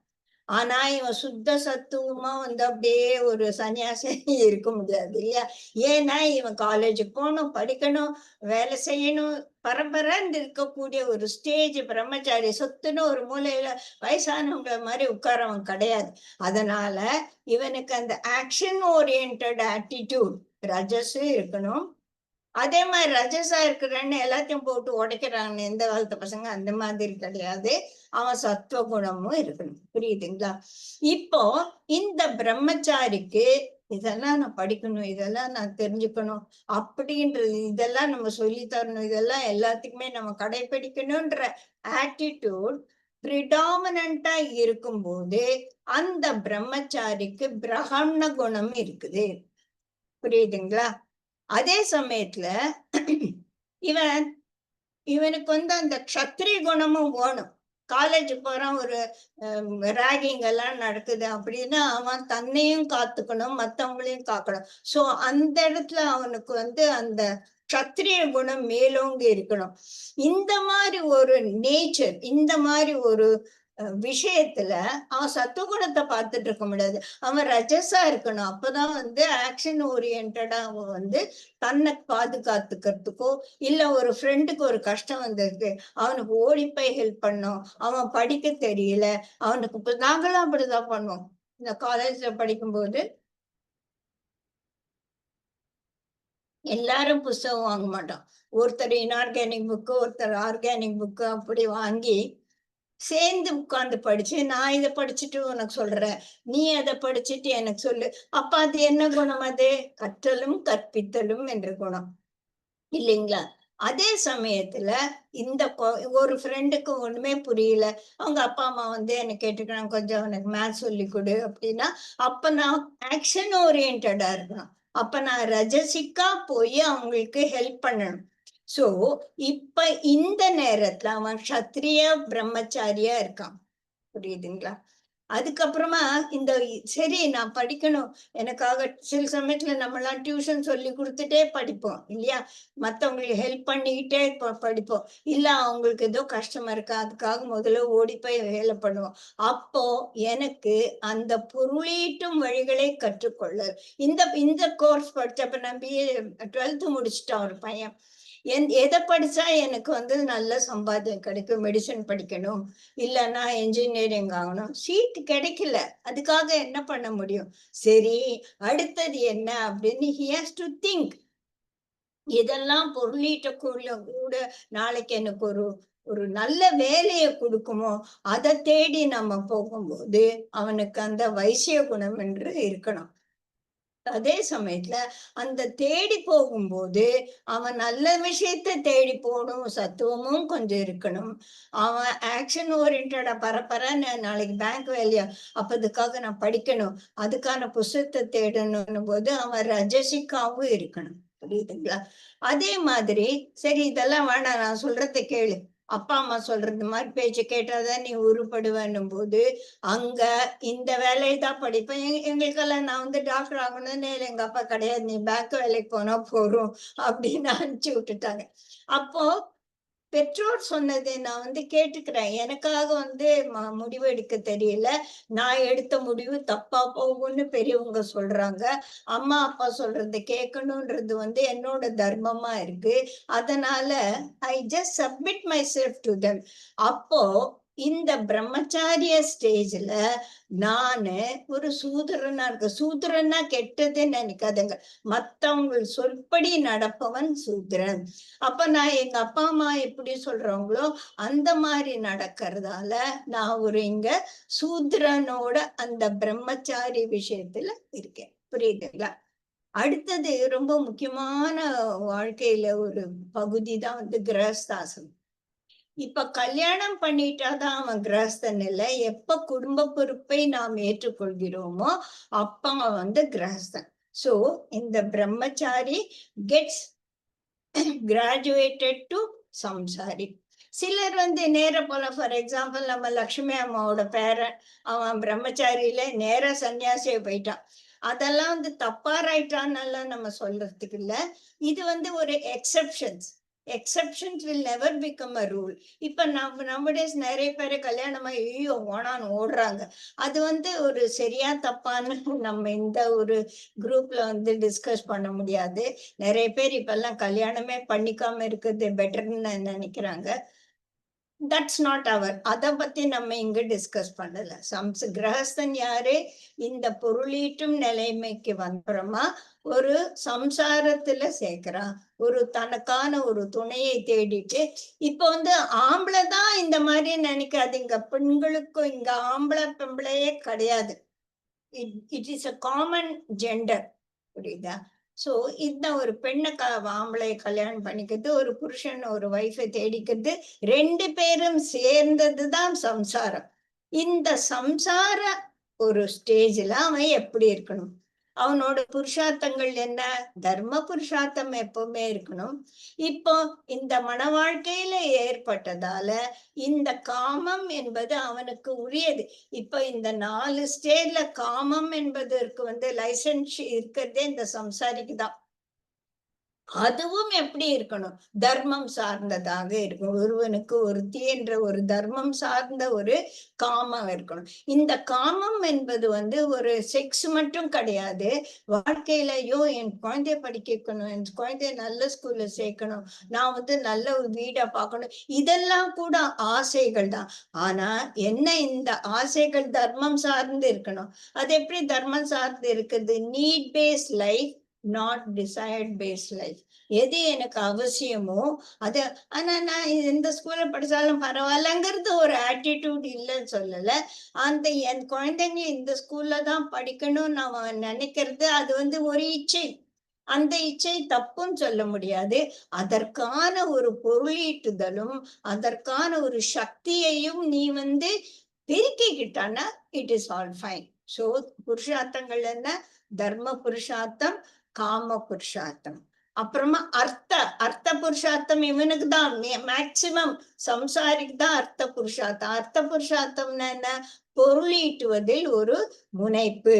ஆனா இவன் சுத்த சத்துவமா வந்து அப்படியே ஒரு சன்னியாசி இருக்க முடியாது இல்லையா? ஏன்னா இவன் காலேஜுக்கு போகணும், படிக்கணும், வேலை செய்யணும், பரபரன்னு இருக்கக்கூடிய ஒரு ஸ்டேஜ் பிரம்மச்சாரி சொத்துன்னு ஒரு மூலையில வயசானவங்கள மாதிரி உட்காரவன் கிடையாது. அதனால இவனுக்கு அந்த ஆக்ஷன் ஓரியன்டட் ஆட்டிடியூட் ரஜஸும் இருக்கணும். அதே மாரி ரஜஸா இருக்கிறன்னு எல்லாத்தையும் போட்டு உடைக்கிறாங்க இந்த காலத்து பசங்க, அந்த மாதிரி கிடையாது. அவன் சத்துவ குணமும் இருக்கணும். புரியுதுங்களா? இப்போ இந்த பிரம்மச்சாரிக்கு இதெல்லாம் நான் படிக்கணும், இதெல்லாம் நான் தெரிஞ்சுக்கணும், அப்படின்றது இதெல்லாம் நம்ம சொல்லி தரணும், இதெல்லாம் எல்லாத்துக்குமே நம்ம கடைபிடிக்கணுன்ற ஆட்டிட்யூட் பிரிடாமினன்ட்டா இருக்கும்போது, அந்த பிரம்மச்சாரிக்கு பிரகம்ன குணம் இருக்குது. புரியுதுங்களா? அதே சமயத்துல இவன் இவனுக்கு வந்து அந்த க்ஷத்ரிய குணமும் வேணும். காலேஜ் போறான், ஒரு ராகிங் எல்லாம் நடக்குது அப்படின்னா, அவன் தன்னையும் காத்துக்கணும், மத்தவங்களையும் காக்கணும். சோ அந்த இடத்துல அவனுக்கு வந்து அந்த க்ஷத்ரிய குணம் மேலோங்கி இருக்கணும். இந்த மாரி ஒரு நேச்சர், இந்த மாரி ஒரு விஷயத்துல அவன் சத்துவகுணத்த பார்த்துட்டு இருக்க முடியாது. அவன் ரஜஸா இருக்கணும். அப்பதான் வந்து ஆக்ஷன் ஓரியன்டடா அவன் வந்து தன்னை பாதுகாத்துக்கிறதுக்கோ, இல்ல ஒரு ஃப்ரெண்டுக்கு ஒரு கஷ்டம் வந்திருக்கு, அவனுக்கு ஓடி போய் ஹெல்ப் பண்ணணும். அவன் படிக்க தெரியல. அவனுக்கு இப்ப நாங்கலாம் அப்படிதான் பண்ணுவோம். இந்த காலேஜ்ல படிக்கும்போது, எல்லாரும் புஸ்தகம் வாங்க மாட்டோம். ஒருத்தர் இன்ஆர்கானிக் புக்கு, ஒருத்தர் ஆர்கானிக் புக்கு அப்படி வாங்கி சேர்ந்து உட்கார்ந்து படிச்சு, நான் இத படிச்சுட்டு உனக்கு சொல்றேன். நீ அத படிச்சுட்டு எனக்கு சொல்லு. அப்ப அது என்ன குணம் அது? கற்றலும், கற்பித்தலும் என்ற குணம். இல்லைங்களா? அதே சமயத்துல இந்த ஒரு ஃப்ரெண்டுக்கு ஒண்ணுமே புரியல. அவங்க அப்பா, அம்மா வந்து என்ன கேட்டுக்கிறாங்க, "கொஞ்சம் அவனுக்கு மேத்ஸ் சொல்லிக் குடு" அப்படின்னா, அப்ப நான் ஆக்ஷன் ஓரியன்டடா இருக்கணும். அப்ப நான் ரஜசிக்கா போயி அவங்களுக்கு ஹெல்ப் பண்ணணும். சோ, இப்ப இந்த நேரத்துல அவன் க்ஷத்ரிய பிரம்மச்சாரியா இருக்கான். புரியுதுங்களா? அதுக்கப்புறமா இந்த சரி நான் படிக்கணும். எனக்காக சில சமயத்துல நம்மலாம் டியூஷன் சொல்லி குடுத்துட்டே படிப்போம் இல்லையா? மத்தவங்களுக்கு ஹெல்ப் பண்ணிக்கிட்டே படிப்போம். இல்ல அவங்களுக்கு ஏதோ கஷ்டமா இருக்கா, அதுக்காக முதல்ல ஓடி போய் வேலை பண்ணுவோம். அப்போ எனக்கு அந்த பொருளீட்டும் வழிகளை கற்றுக்கொள்ளல். இந்த இந்த கோர்ஸ் படிச்சப்ப நான் பிஏ 12th முடிச்சுட்டான் ஒரு பையன். எத படிச்சா எனக்கு வந்து நல்ல சம்பாத்தியம் கிடைக்கும்? மெடிசின் படிக்கணும். இல்லன்னா என்ஜினியரிங் ஆகணும். சீட் கிடைக்கல. அதுக்காக என்ன பண்ண முடியும்? சரி, அடுத்தது என்ன அப்படின்னு ஹி ஹாஸ் டு திங்க். இதெல்லாம் பொருளீட்டக்குள்ள கூட நாளைக்கு எனக்கு ஒரு ஒரு நல்ல வேலைய குடுக்குமோ, அத தேடி நம்ம போகும்போது, அவனுக்கு அந்த வைசிய குணம் என்று இருக்கணும். அதே சமயத்துல அந்த தேடி போகும்போது, அவன் நல்ல விஷயத்த தேடி போணும். சத்துவமும் கொஞ்சம் இருக்கணும். அவன் ஆக்ஷன் ஓரியன்டடா பரபரன்னு நாளைக்கு பேங்க் வேலையா, அப்ப அதுக்காக நான் படிக்கணும். அதுக்கான புஸ்தகத்த தேடணும்ன்னும் போது, அவன் ரஜசிக்காவும் இருக்கணும். புரியுதுங்களா? அதே மாதிரி, சரி இதெல்லாம் வேணாம் நான் சொல்றத கேளு. அப்பா, அம்மா சொல்றது மாரி பேச்ச கேட்டா தான் நீ உருப்படுவேன்னும் போது, அங்க இந்த வேலைய தான் படிப்பேன். எங்களுக்கெல்லாம் நான் வந்து டாக்டர் ஆகணும்னு எங்க அப்பா கிடையாது. நீ பேங்க் வேலைக்கு போனா போதும் அப்படின்னு அனுப்பிச்சு விட்டுட்டாங்க. அப்போ பெற்றோர் சொன்னதை நான் வந்து கேட்டுக்கிறேன். எனக்காக வந்து முடிவு எடுக்க தெரியல. நான் எடுத்த முடிவு தப்பா போகும்னு பெரியவங்க சொல்றாங்க. அம்மா, அப்பா சொல்றத கேட்கணும்ன்றது வந்து என்னோட தர்மமா இருக்கு. அதனால I just submit my self to them. அப்போ இந்த பிரம்மச்சாரிய ஸ்டேஜ்ல நானு ஒரு சூத்திரனா இருக்கேன். சூத்திரன்னா கெட்டதுன்னு நினைக்காதீங்க. மத்தவங்க சொல்படி நடப்பவன் சூத்திரன். அப்ப நான் எங்க அப்பா, அம்மா எப்படி சொல்றாங்களோ, அந்த மாரி நடக்கறதால, நான் ஒரு இங்க சூத்திரனோட அந்த பிரம்மச்சாரி விஷயத்துல இருக்கேன். புரியுதுங்களா? அடுத்தது ரொம்ப முக்கியமான வாழ்க்கையில ஒரு பகுதி தான் வந்து கிரகஸ்தாசிரமம். இப்ப கல்யாணம் பண்ணிட்டா தான் அவன் கிரகஸ்தன் இல்ல. எப்ப குடும்ப பொறுப்பை நாம் ஏற்றுக்கொள்கிறோமோ, அப்ப அவன் வந்து கிரகஸ்தன். சோ, இந்த பிரம்மச்சாரி கெட்ஸ் கிராஜுவேட்டட் டு சம்சாரி. சிலர் வந்து நேர போல ஃபார் எக்ஸாம்பிள் நம்ம லக்ஷ்மி அம்மாவோட பேரன், அவன் பிரம்மச்சாரியில நேரா சன்னியாசியா போயிட்டான். அதெல்லாம் வந்து தப்பா ரைட்டான்னெல்லாம் நம்ம சொல்றதுக்கு இல்ல. இது வந்து ஒரு exceptions. Exceptions will never become a rule. இப்ப நம்மடேஸ் நிறைய பேர் கல்யாணமா ஐயோ ஓனான்னு ஓடுறாங்க. அது ஒரு சரியா தப்பான்னு நம்ம இந்த ஒரு குரூப்ல டிஸ்கஸ் பண்ண முடியாது. நிறைய பேர் இப்பெல்லாம் கல்யாணமே பண்ணிக்காம இருக்கிறது பெட்டர்ன்னு நினைக்கிறாங்க. தட்ஸ் நாட் அவர். அத பத்தி நம்ம இங்க டிஸ்கஸ் பண்ணல. கிரகஸ்தன் யாரு? இந்த பொருளீட்டும் நிலைமைக்கு வந்தப்புறமா ஒரு சம்சாரத்துல சேர்க்கிறான். ஒரு தனக்கான ஒரு துணையை தேடிட்டு இப்ப ஆம்பளை தான் இந்த மாதிரி நினைக்காதீங்க. பெண்களுக்கும் இங்க ஆம்பளை பெம்பளையே கிடையாது. It is a common gender. புரியுதா? சோ இந்த ஒரு பெண்ணை ஆம்பளை கல்யாணம் பண்ணிக்கிறது, ஒரு புருஷன் ஒரு வைஃபை தேடிக்கிறது, 2 பேரும் சேர்ந்ததுதான் சம்சாரம். இந்த சம்சார ஒரு ஸ்டேஜ்ல அவன் எப்படி இருக்கணும்? அவனோட புருஷார்த்தங்கள் என்ன? தர்ம புருஷார்த்தம் எப்பவுமே இருக்கணும். இப்போ இந்த மன வாழ்க்கையில ஏற்பட்டதால இந்த காமம் என்பது அவனுக்கு உரியது. இப்ப இந்த 4 ஸ்டேஜ்ல காமம் என்பதற்கு லைசன்ஸ் இருக்கிறதே இந்த சம்சாரிக்கு தான். அதுவும் எப்படி இருக்கணும்? தர்மம் சார்ந்ததாக இருக்கணும். ஒருவனுக்கு ஒருத்தி என்ற ஒரு தர்மம் சார்ந்த ஒரு காமம் இருக்கணும். இந்த காமம் என்பது ஒரு செக்ஸ் மட்டும் கிடையாது. வாழ்க்கையில ஐயோ என் குழந்தைய படிக்க வைக்கணும், என் குழந்தைய நல்ல ஸ்கூல்ல சேர்க்கணும், நான் நல்ல ஒரு வீடா பார்க்கணும், இதெல்லாம் கூட ஆசைகள் தான். ஆனா என்ன, இந்த ஆசைகள் தர்மம் சார்ந்து இருக்கணும். அது எப்படி தர்மம் சார்ந்து இருக்குது? Need based life, not desired based life. எது எனக்கு அவசியமோ அது. ஆனா நான் எந்த ஸ்கூல்ல படிச்சாலும் பரவாயில்லங்கிறது ஒரு ஆட்டிடியூட் இல்லைன்னு சொல்லல. அந்த என் குழந்தைங்க இந்த ஸ்கூல்ல தான் படிக்கணும்னு நான் நினைக்கிறது அது ஒரு இச்சை. அந்த இச்சை தப்புன்னு சொல்ல முடியாது. அதற்கான ஒரு பொருளீட்டுதலும் அதற்கான ஒரு சக்தியையும் நீ பெருக்கிக்கிட்டான்னா it is all fine. So புருஷார்த்தங்கள் என்ன? தர்ம புருஷார்த்தம், காம புருஷார்த்தம். அப்புறமா அர்த்த புருஷார்த்தம் இவனுக்கு தான் மேக்சிமம். சம்சாரிக்கு தான் அர்த்த புருஷார்த்தம். அர்த்த புருஷார்த்தம்னா என்ன? பொருளீட்டுவதில் ஒரு முனைப்பு.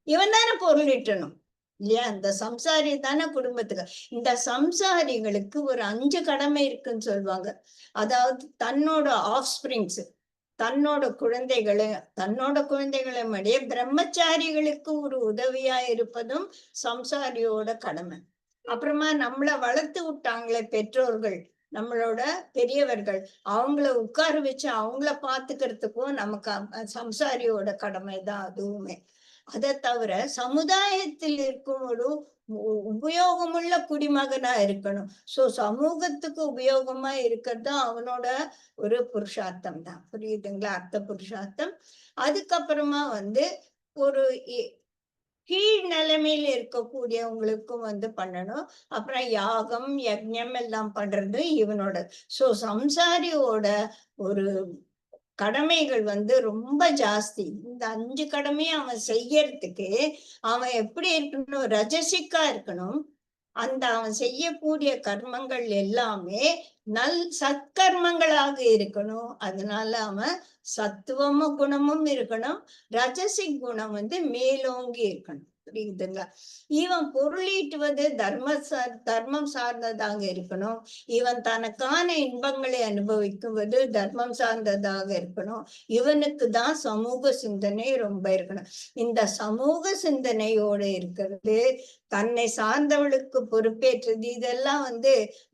இவன் தானே பொருளீட்டணும் இல்லையா? இந்த சம்சாரி தானே குடும்பத்துக்கு. இந்த சம்சாரிகளுக்கு ஒரு 5 கடமை இருக்குன்னு சொல்லுவாங்க. அதாவது தன்னோட ஆஃப்ஸ்பிரிங்ஸ், தன்னோட குழந்தைகளை மடிய பிரம்மச்சாரிகளுக்கு ஒரு உதவியா இருப்பதும் சம்சாரியோட கடமை. அப்புறமா நம்மள வளர்த்து விட்டாங்களே பெற்றோர்கள், நம்மளோட பெரியவர்கள், அவங்கள உட்கார வச்சு அவங்கள பாத்துக்கிறதுக்கும் நமக்கு சம்சாரியோட கடமை தான் அதுவுமே. அதை தவிர சமுதாயத்தில் இருக்கும் ஒரு உபயோகமுள்ள குடிமகனா இருக்கணும். சோ சமூகத்துக்கு உபயோகமா இருக்கிறது அவனோட ஒரு புருஷார்த்தம் தான். புரியுதுங்களா? அர்த்த புருஷார்த்தம். அதுக்கப்புறமா ஒரு கீழ் நிலைமையில இருக்கக்கூடியவங்களுக்கும் பண்ணணும். அப்புறம் யாகம் யஜ்ஞம் எல்லாம் பண்றது இவனோட. சோ சம்சாரியோட ஒரு கடமைகள் ரொம்ப ஜாஸ்தி. இந்த 5 கடமையும் அவன் செய்யறதுக்கு அவன் எப்படி இருக்கணும்? ரஜசிக்கா இருக்கணும். அவன் செய்யக்கூடிய கர்மங்கள் எல்லாமே சத்கர்மங்களாக இருக்கணும். அதனால அவன் சத்துவம குணமும் இருக்கணும், ரஜசிக் குணம் மேலோங்கி இருக்கணும். புரியுதுங்களா? இவன் பொருளீட்டுவது தர்மம் சார்ந்ததாக இருக்கணும். இவன் தனக்கான இன்பங்களை அனுபவிக்குவது தர்மம் சார்ந்ததாக இருக்கணும். இவனுக்கு தான் சமூக சிந்தனை ரொம்ப இருக்கணும். இந்த சமூக சிந்தனையோடு இருக்கிறது, தன்னை சார்ந்தவளுக்கு பொறுப்பேற்றது, இதெல்லாம்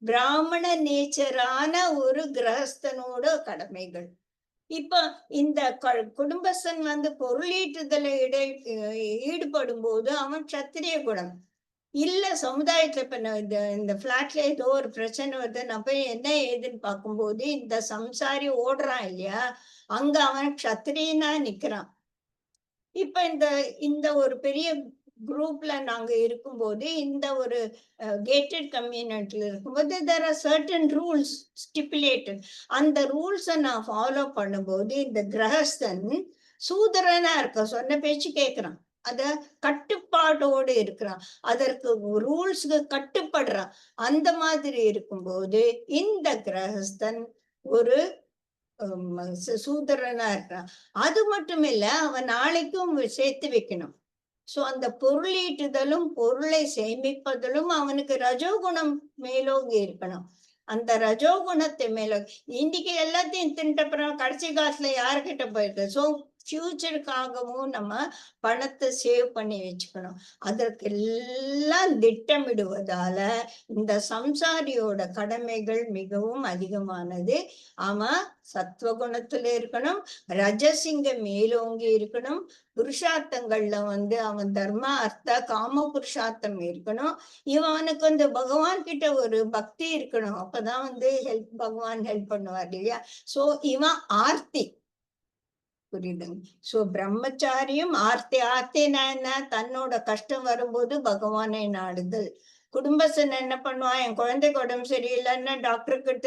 பிராமண நேச்சரான ஒரு கிரகஸ்தனோட கடமைகள். இப்ப இந்த குடும்பஸ்தன் பொருளீட்டுதல ஈடுபடும் போது அவன் சத்திரிய குணம் இல்ல. சமுதாயத்துல இப்ப இந்த பிளாட்ல ஏதோ ஒரு பிரச்சனை வருது, நான் போய் என்ன ஏதுன்னு பார்க்கும்போது இந்த சம்சாரி ஓடுறான் இல்லையா, அங்க அவன் சத்திரியனா நிக்கிறான். இப்ப இந்த ஒரு பெரிய குரூப்ல நாங்க இருக்கும்போது, இந்த ஒரு கேட்டட் கம்யூனிட்டில இருக்கும்போது there are certain rules stipulated. அந்த ரூல்ஸ நான் ஃபாலோ பண்ணும்போது இந்த கிரகஸ்தன் சூதரனா இருக்க, சொன்ன பேச்சு கேட்கிறான், அத கட்டுப்பாடோடு இருக்கிறான், அதற்கு ரூல்ஸ்க்கு கட்டுப்படுறான். அந்த மாதிரி இருக்கும்போது இந்த கிரகஸ்தன் ஒரு சூதரனா இருக்கான். அது மட்டும் இல்ல, அவன் நாளைக்கும் சேர்த்து வைக்கணும். சோ அந்த பொருளீட்டுதலும் பொருளை சேமிப்பதிலும் அவனுக்கு ரஜோகுணம் மேலோங்கி இருக்கணும். அந்த ரஜோகுணத்தை மேல இன்னைக்கு எல்லாத்தையும் தின்ட்ட அப்புறம் கடைசி காலத்துல யாருக்கிட்ட போயிருக்கு? ஸோ ஃபியூச்சருக்காகவும் நம்ம பணத்தை சேவ் பண்ணி வச்சுக்கணும். அதற்கெல்லாம் திட்டமிடுவதால இந்த சம்சாரியோட கடமைகள் மிகவும் அதிகமானது. அவன் சத்வகுணத்துல இருக்கணும், ரஜசிங்க மேலோங்கி இருக்கணும், புருஷார்த்தங்கள்ல அவன் தர்ம அர்த்த காம புருஷார்த்தம் இருக்கணும். இவனுக்கு பகவான் கிட்ட ஒரு பக்தி இருக்கணும். அப்பதான் பகவான் ஹெல்ப் பண்ணுவார் இல்லையா? சோ இவன் ஆர்த்தி, புரியுதுங்க. சோ பிரம்மச்சாரியும் ஆர்த்தி. ஆர்த்தினா என்ன? தன்னோட கஷ்டம் வரும்போது பகவானை நாடுதல். குடும்பஸ்தன் என்ன பண்ணுவான்? என் குழந்தைக்கு உடம்பு சரியில்லைன்னா டாக்டர் கிட்ட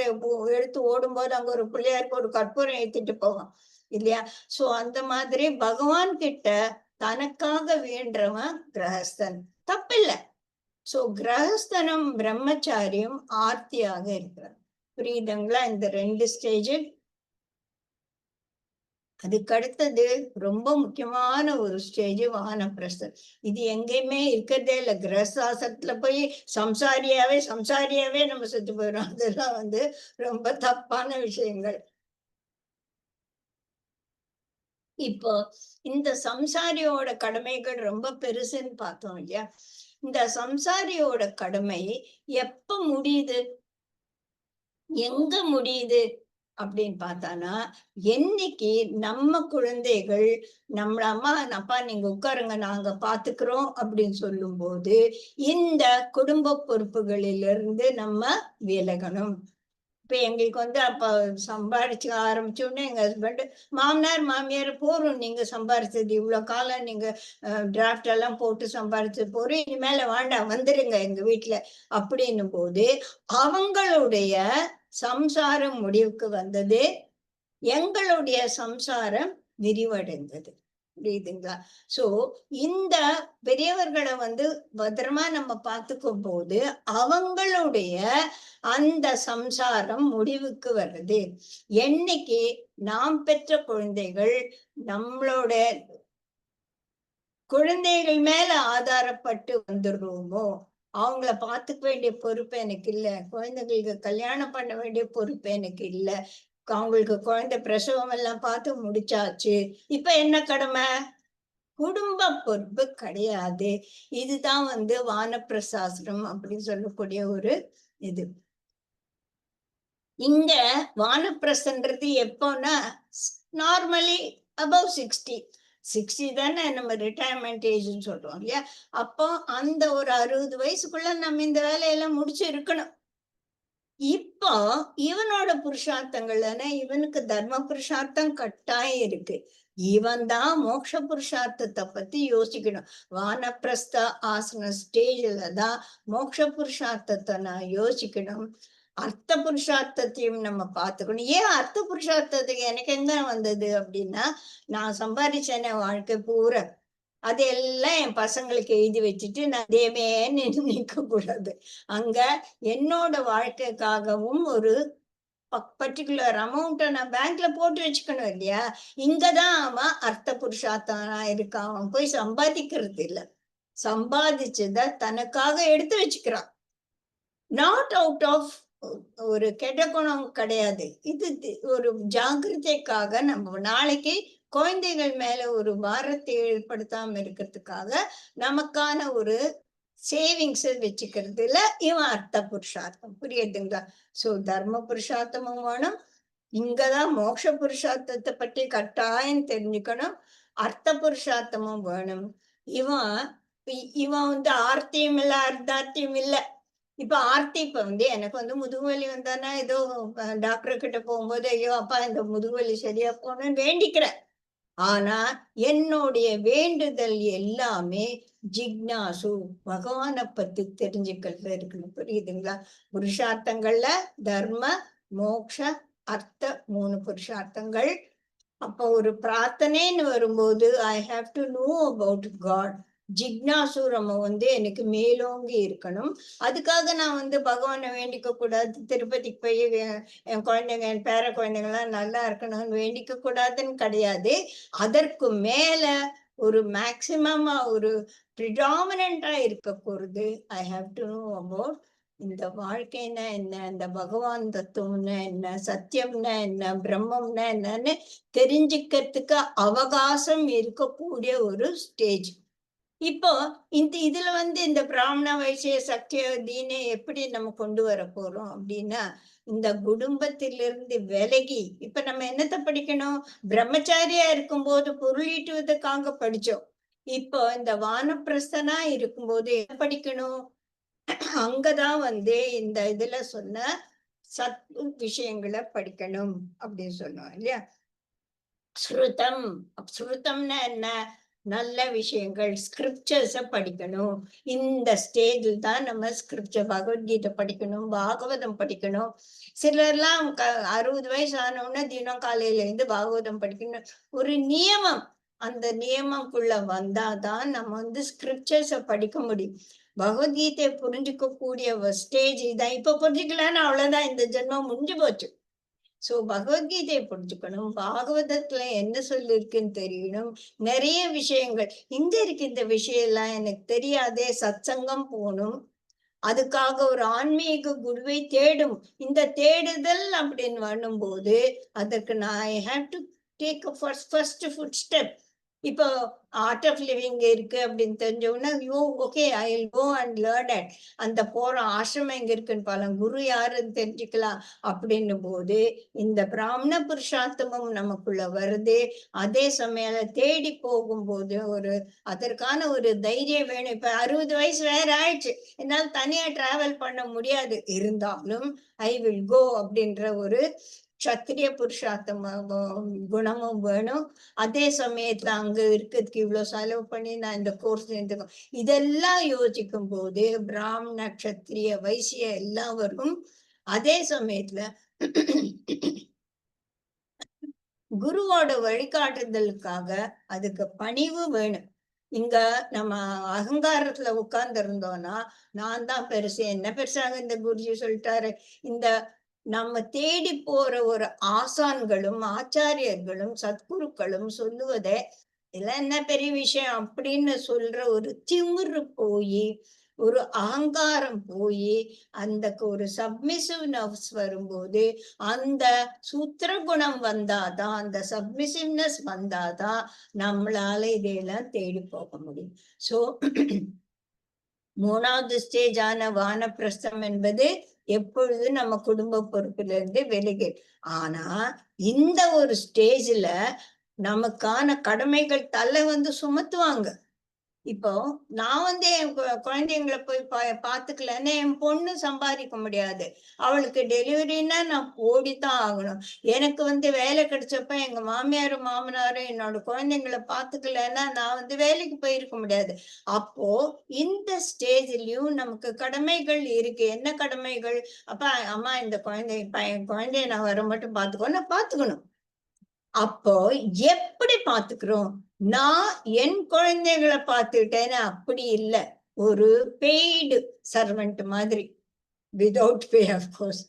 எடுத்து ஓடும்போது அங்க ஒரு பிள்ளையாருக்கு ஒரு கற்பூரம் ஏத்திட்டு போவான் இல்லையா? சோ அந்த மாதிரி பகவான் கிட்ட தனக்காக வேண்டவன் கிரகஸ்தன். தப்பில்லை. சோ கிரகஸ்தனும் பிரம்மச்சாரியும் ஆர்த்தியாக இருக்கிறார். புரியுதுங்களா? இந்த 2 ஸ்டேஜ். அதுக்கு அடுத்தது ரொம்ப முக்கியமான ஒரு ஸ்டேஜ் வானப்பிரஸ்தம். இது எங்கேயுமே இருக்கிறதே இல்லை. கிரகஸ்தாசிரமத்துல போய் சம்சாரியாவே நம்ம செத்து போயிடும். அதெல்லாம் ரொம்ப தப்பான விஷயங்கள். இப்போ இந்த சம்சாரியோட கடமைகள் ரொம்ப பெருசுன்னு பார்த்தோம் இல்லையா? இந்த சம்சாரியோட கடமை எப்ப முடியுது, எங்க முடியுது அப்படின்னு பார்த்தானா, என்னைக்கு நம்ம குழந்தைகள் நம்மள அம்மா அப்பா நீங்க உட்காருங்க நாங்க பாத்துக்கிறோம் அப்படின்னு சொல்லும் போது இந்த குடும்ப பொறுப்புகளிலிருந்து நம்ம விலகணும். இப்ப எங்களுக்கு அப்ப சம்பாதிச்சு ஆரம்பிச்சோடனே எங்க ஹஸ்பண்ட் மாமனார் மாமியார் போறோம், நீங்க சம்பாரிச்சது இவ்வளவு காலம் நீங்க டிராஃப்ட் எல்லாம் போட்டு சம்பாரிச்சது போறோம், இனிமேல வேண்டாம் வந்துருங்க எங்க வீட்டுல அப்படின்னும் போது அவங்களுடைய சம்சாரம் முடிவுக்கு வந்தது, எங்களுடைய சம்சாரம் விரிவடைந்தது. புரியுதுங்களா? சோ இந்த பெரியவர்களை பத்திரமா நம்ம பார்த்துக்கும் போது அவங்களுடைய அந்த சம்சாரம் முடிவுக்கு வருது. என்னைக்கு நாம் பெற்ற குழந்தைகள் நம்மளோட குழந்தைகள் மேல ஆதாரப்பட்டு வந்துடுறோமோ, அவங்கள பாத்துக்க வேண்டிய பொறுப்பு எனக்கு இல்ல, குழந்தைகளுக்கு கல்யாணம் பண்ண வேண்டிய பொறுப்பு எனக்கு இல்ல, அவங்களுக்கு குழந்தை பிரசவம் எல்லாம் பார்த்து முடிச்சாச்சு, இப்ப என்ன கடமை? குடும்ப பொறுப்பு கிடையாது. இதுதான் வானப்பிரசாசனம் அப்படின்னு சொல்லக்கூடிய ஒரு இது. இங்க வானப்பிரசன்றது எப்போன்னா நார்மலி அபவ் 60 தானே நம்ம ரிட்டையர்மெண்ட் ஏஜ்னு சொல்றோம் இல்லையா? அப்போ அந்த ஒரு 60 வயசுக்குள்ள நம்ம இந்த வேலையெல்லாம் முடிச்சு இருக்கணும். இப்போ இவனோட புருஷார்த்தங்கள்னா இவனுக்கு தர்ம புருஷார்த்தம் கட்டாயம் இருக்கு. இவன் தான் மோட்ச புருஷார்த்தத்தை பத்தி யோசிக்கணும். வானப்பிரஸ்த ஆசன ஸ்டேஜ்ல தான் மோட்ச புருஷார்த்தத்தை நான் யோசிக்கணும். அர்த்த புருஷார்த்தத்தையும் நம்ம பார்த்துக்கணும். ஏன் அர்த்த புருஷார்த்தத்துக்கு எனக்கு எங்க வந்தது அப்படின்னா, நான் சம்பாதிச்சேனே வாழ்க்கை பூரா அதெல்லாம் என் பசங்களுக்கு எழுதி வச்சுட்டு நான் தேவேன்னு நிக்க கூடாது. அங்க என்னோட வாழ்க்கைக்காகவும் ஒரு பர்ட்டிகுலர் அமௌண்ட்டை நான் பேங்க்ல போட்டு வச்சுக்கணும் இல்லையா? இங்கதான் அவன் அர்த்த புருஷார்த்தனா இருக்கான். அவன் போய் சம்பாதிக்கிறது இல்ல. சம்பாதிச்சத தனக்காக எடுத்து வச்சுக்கிறான். நாட் அவுட் ஆஃப் ஒரு கெட்ட குணம் கிடையாது. இது ஒரு ஜாக்கிரதைக்காக நம்ம நாளைக்கு குழந்தைகள் மேல ஒரு பாரத்தை ஏற்படுத்தாம இருக்கிறதுக்காக நமக்கான ஒரு சேவிங்ஸ் வச்சுக்கிறதுல இவன் அர்த்த புருஷார்த்தம். புரியுதுங்களா? சோ தர்ம புருஷார்த்தமும் வேணும். இங்கதான் மோட்ச புருஷார்த்தத்தை பற்றி கட்டாயம் தெரிஞ்சுக்கணும். அர்த்த புருஷார்த்தமும் வேணும். இவன் இவன் ஆர்த்தியும் இல்ல அர்த்தார்த்தியும் இல்ல. இப்ப ஆர்த்தி இப்ப எனக்கு முதுகுவலி வந்தானா ஏதோ டாக்டர் கிட்ட போகும்போது ஐயோ அப்பா இந்த முதுகுவலி சரியா போகணும்னு வேண்டிக்கிறேன். ஆனா என்னுடைய வேண்டுதல் எல்லாமே ஜிக்னாசு பகவானை பத்தி தெரிஞ்சுக்கிறது இருக்கணும். புரியுதுங்களா? புருஷார்த்தங்கள்ல தர்ம மோக்ஷ அர்த்த 3 புருஷார்த்தங்கள். அப்ப ஒரு பிரார்த்தனைன்னு வரும்போது I have to know about God. ஜிக்னாசு நம்ம எனக்கு மேலோங்கி இருக்கணும். அதுக்காக நான் பகவானை வேண்டிக்க கூடாது, திருப்பதிக்கு போய் என் குழந்தைங்க என் பேர குழந்தைங்கள்லாம் நல்லா இருக்கணும்னு வேண்டிக்க கூடாதுன்னு கிடையாது. அதற்கு மேல ஒரு மேக்சிமமா ஒரு ப்ரிடாமினண்டா இருக்க போறது ஐ ஹாவ் டு நோ அபவுட் இந்த வாழ்க்கைன்னா என்ன, இந்த பகவான் தத்துவம்னா என்ன, சத்தியம்னா என்ன, பிரம்மம்னா என்னன்னு தெரிஞ்சுக்கிறதுக்கு அவகாசம் இருக்கக்கூடிய ஒரு ஸ்டேஜ். இப்போ இதுல இந்த பிராமண, வைசிய, சக்கிய, தீனை எப்படி நம்ம கொண்டு வர போறோம் அப்படின்னா, இந்த குடும்பத்திலிருந்து விலகி, இப்ப நம்ம என்னத்த படிக்கணும்? பிரம்மச்சாரியா இருக்கும்போது பொருளீட்டுவதற்காக படிச்சோம். இப்போ இந்த வானப்பிரஸ்தனா இருக்கும்போது என்ன படிக்கணும்? அங்கதான் இந்த இதுல சொன்ன சத் விஷயங்களை படிக்கணும் அப்படின்னு சொன்னோம் இல்லையா? ஸ்ருதம். ஸ்ருதம்னா என்ன? நல்ல விஷயங்கள், ஸ்கிரிப்சர்ஸ படிக்கணும். இந்த ஸ்டேஜில் தான் நம்ம ஸ்கிரிப்சர், பகவத்கீதை படிக்கணும், பாகவதம் படிக்கணும். சிலர்லாம் 60 வயசு ஆனவுடனே தினம் காலையில இருந்து பாகவதம் படிக்கணும். ஒரு நியமம். அந்த நியமம்குள்ள வந்தாதான் நம்ம ஸ்கிரிப்சர்ஸ படிக்க முடியும். பகவத்கீதையை புரிஞ்சுக்கக்கூடிய ஒரு ஸ்டேஜ் இதான். இப்ப புரிஞ்சுக்கலன்னா அவ்வளவுதான், இந்த ஜென்மம் முடிஞ்சு போச்சு. சோ பகவத்கீதையை புரிஞ்சுக்கணும். பாகவதத்துல என்ன சொல்லிருக்குன்னு தெரியணும். நிறைய விஷயங்கள் எங்க இருக்கு இந்த விஷயம் எல்லாம் எனக்கு தெரியாதே, சத்சங்கம் போகணும். அதுக்காக ஒரு ஆன்மீக குருவை தேடும். இந்த தேடுதல் அப்படின்னு வரும்போது அதற்கு நான் I have to take a first foot step. இப்போ ஆர்ட் ஆஃப் லிவிங் இருக்கு அப்படின்னு தெரிஞ்ச உடனே, okay, I will go and learn it. அந்த போற ஆசிரமம் எங்க இருக்குன்னு பாருங்க, குரு யாருன்னு தெரிஞ்சுக்கலாம். அப்படின்னும் போது இந்த பிராமண புருஷார்த்தமும் நமக்குள்ள வருது. அதே சமயம் தேடி போகும்போது அதற்கான ஒரு தைரியம் வேணும். இப்ப 60 வயசு வேற ஆயிடுச்சு, என்னால் தனியா டிராவல் பண்ண முடியாது. இருந்தாலும் ஐ வில் கோ அப்படின்ற ஒரு சத்திரிய புருஷார்த்தம் குணமும் வேணும். அதே சமயத்துல அங்க இருக்கிறதுக்கு இவ்வளவு செலவு பண்ணி நான் இந்த கோர்ஸ் இதெல்லாம் யோசிக்கும் போது பிராமண, கத்திரிய, வைசிய எல்லாம் வரும். அதே சமயத்துல குருவோட வழிகாட்டுதலுக்காக அதுக்கு பணிவு வேணும். இங்க நம்ம அகங்காரத்துல உட்கார்ந்து இருந்தோம்னா, நான் தான் பெருசு, என்ன பெருசாக இந்த குருஜி சொல்லிட்டாரு. இந்த நம்ம தேடி போற ஒரு ஆசான்களும், ஆச்சாரியர்களும், சத்குருக்களும் சொல்லுவதை இதெல்லாம் என்ன பெரிய விஷயம் அப்படின்னு சொல்ற ஒரு திமிரு போயி, ஒரு அகங்காரம் போயி, அந்த ஒரு சப்மிசிவ்னஸ் வரும்போது, அந்த சூத்திர குணம் வந்தாதான், அந்த சப்மிசிவ்னஸ் வந்தாதான் நம்மளால இதையெல்லாம் தேடி போக முடியும். சோ 3வது ஸ்டேஜ் ஆன வானப்பிரஸ்தம் என்பது எப்பொழுது நம்ம குடும்ப பொறுப்பிலிருந்து வெளியே. ஆனா இந்த ஒரு ஸ்டேஜ்ல நமக்கான கடமைகள் தலை சுமத்துவாங்க. இப்போ நான் என் குழந்தைங்களை போய் பாத்துக்கலன்னு என் பொண்ணு சம்பாதிக்க முடியாது. அவளுக்கு டெலிவரின்னா நான் ஓடித்தான் ஆகணும். எனக்கு வேலை கிடைச்சப்ப எங்க மாமியாரும் மாமனாரும் என்னோட குழந்தைங்களை பாத்துக்கலன்னா நான் வேலைக்கு போயிருக்க முடியாது. அப்போ இந்த ஸ்டேஜ்லயும் நமக்கு கடமைகள் இருக்கு. என்ன கடமைகள்? அப்ப அம்மா இந்த குழந்தைய நான் வர மட்டும் பாத்துக்கோ, நான் பாத்துக்கணும். அப்போ எப்படி பாத்துக்கிறோம்? நான் என் குழந்தைகளை பார்த்துக்கிட்டேன்னு அப்படி இல்ல. ஒரு பெய்டு சர்வெண்ட் மாதிரி, விதவுட் பே அஃப்கோர்ஸ்.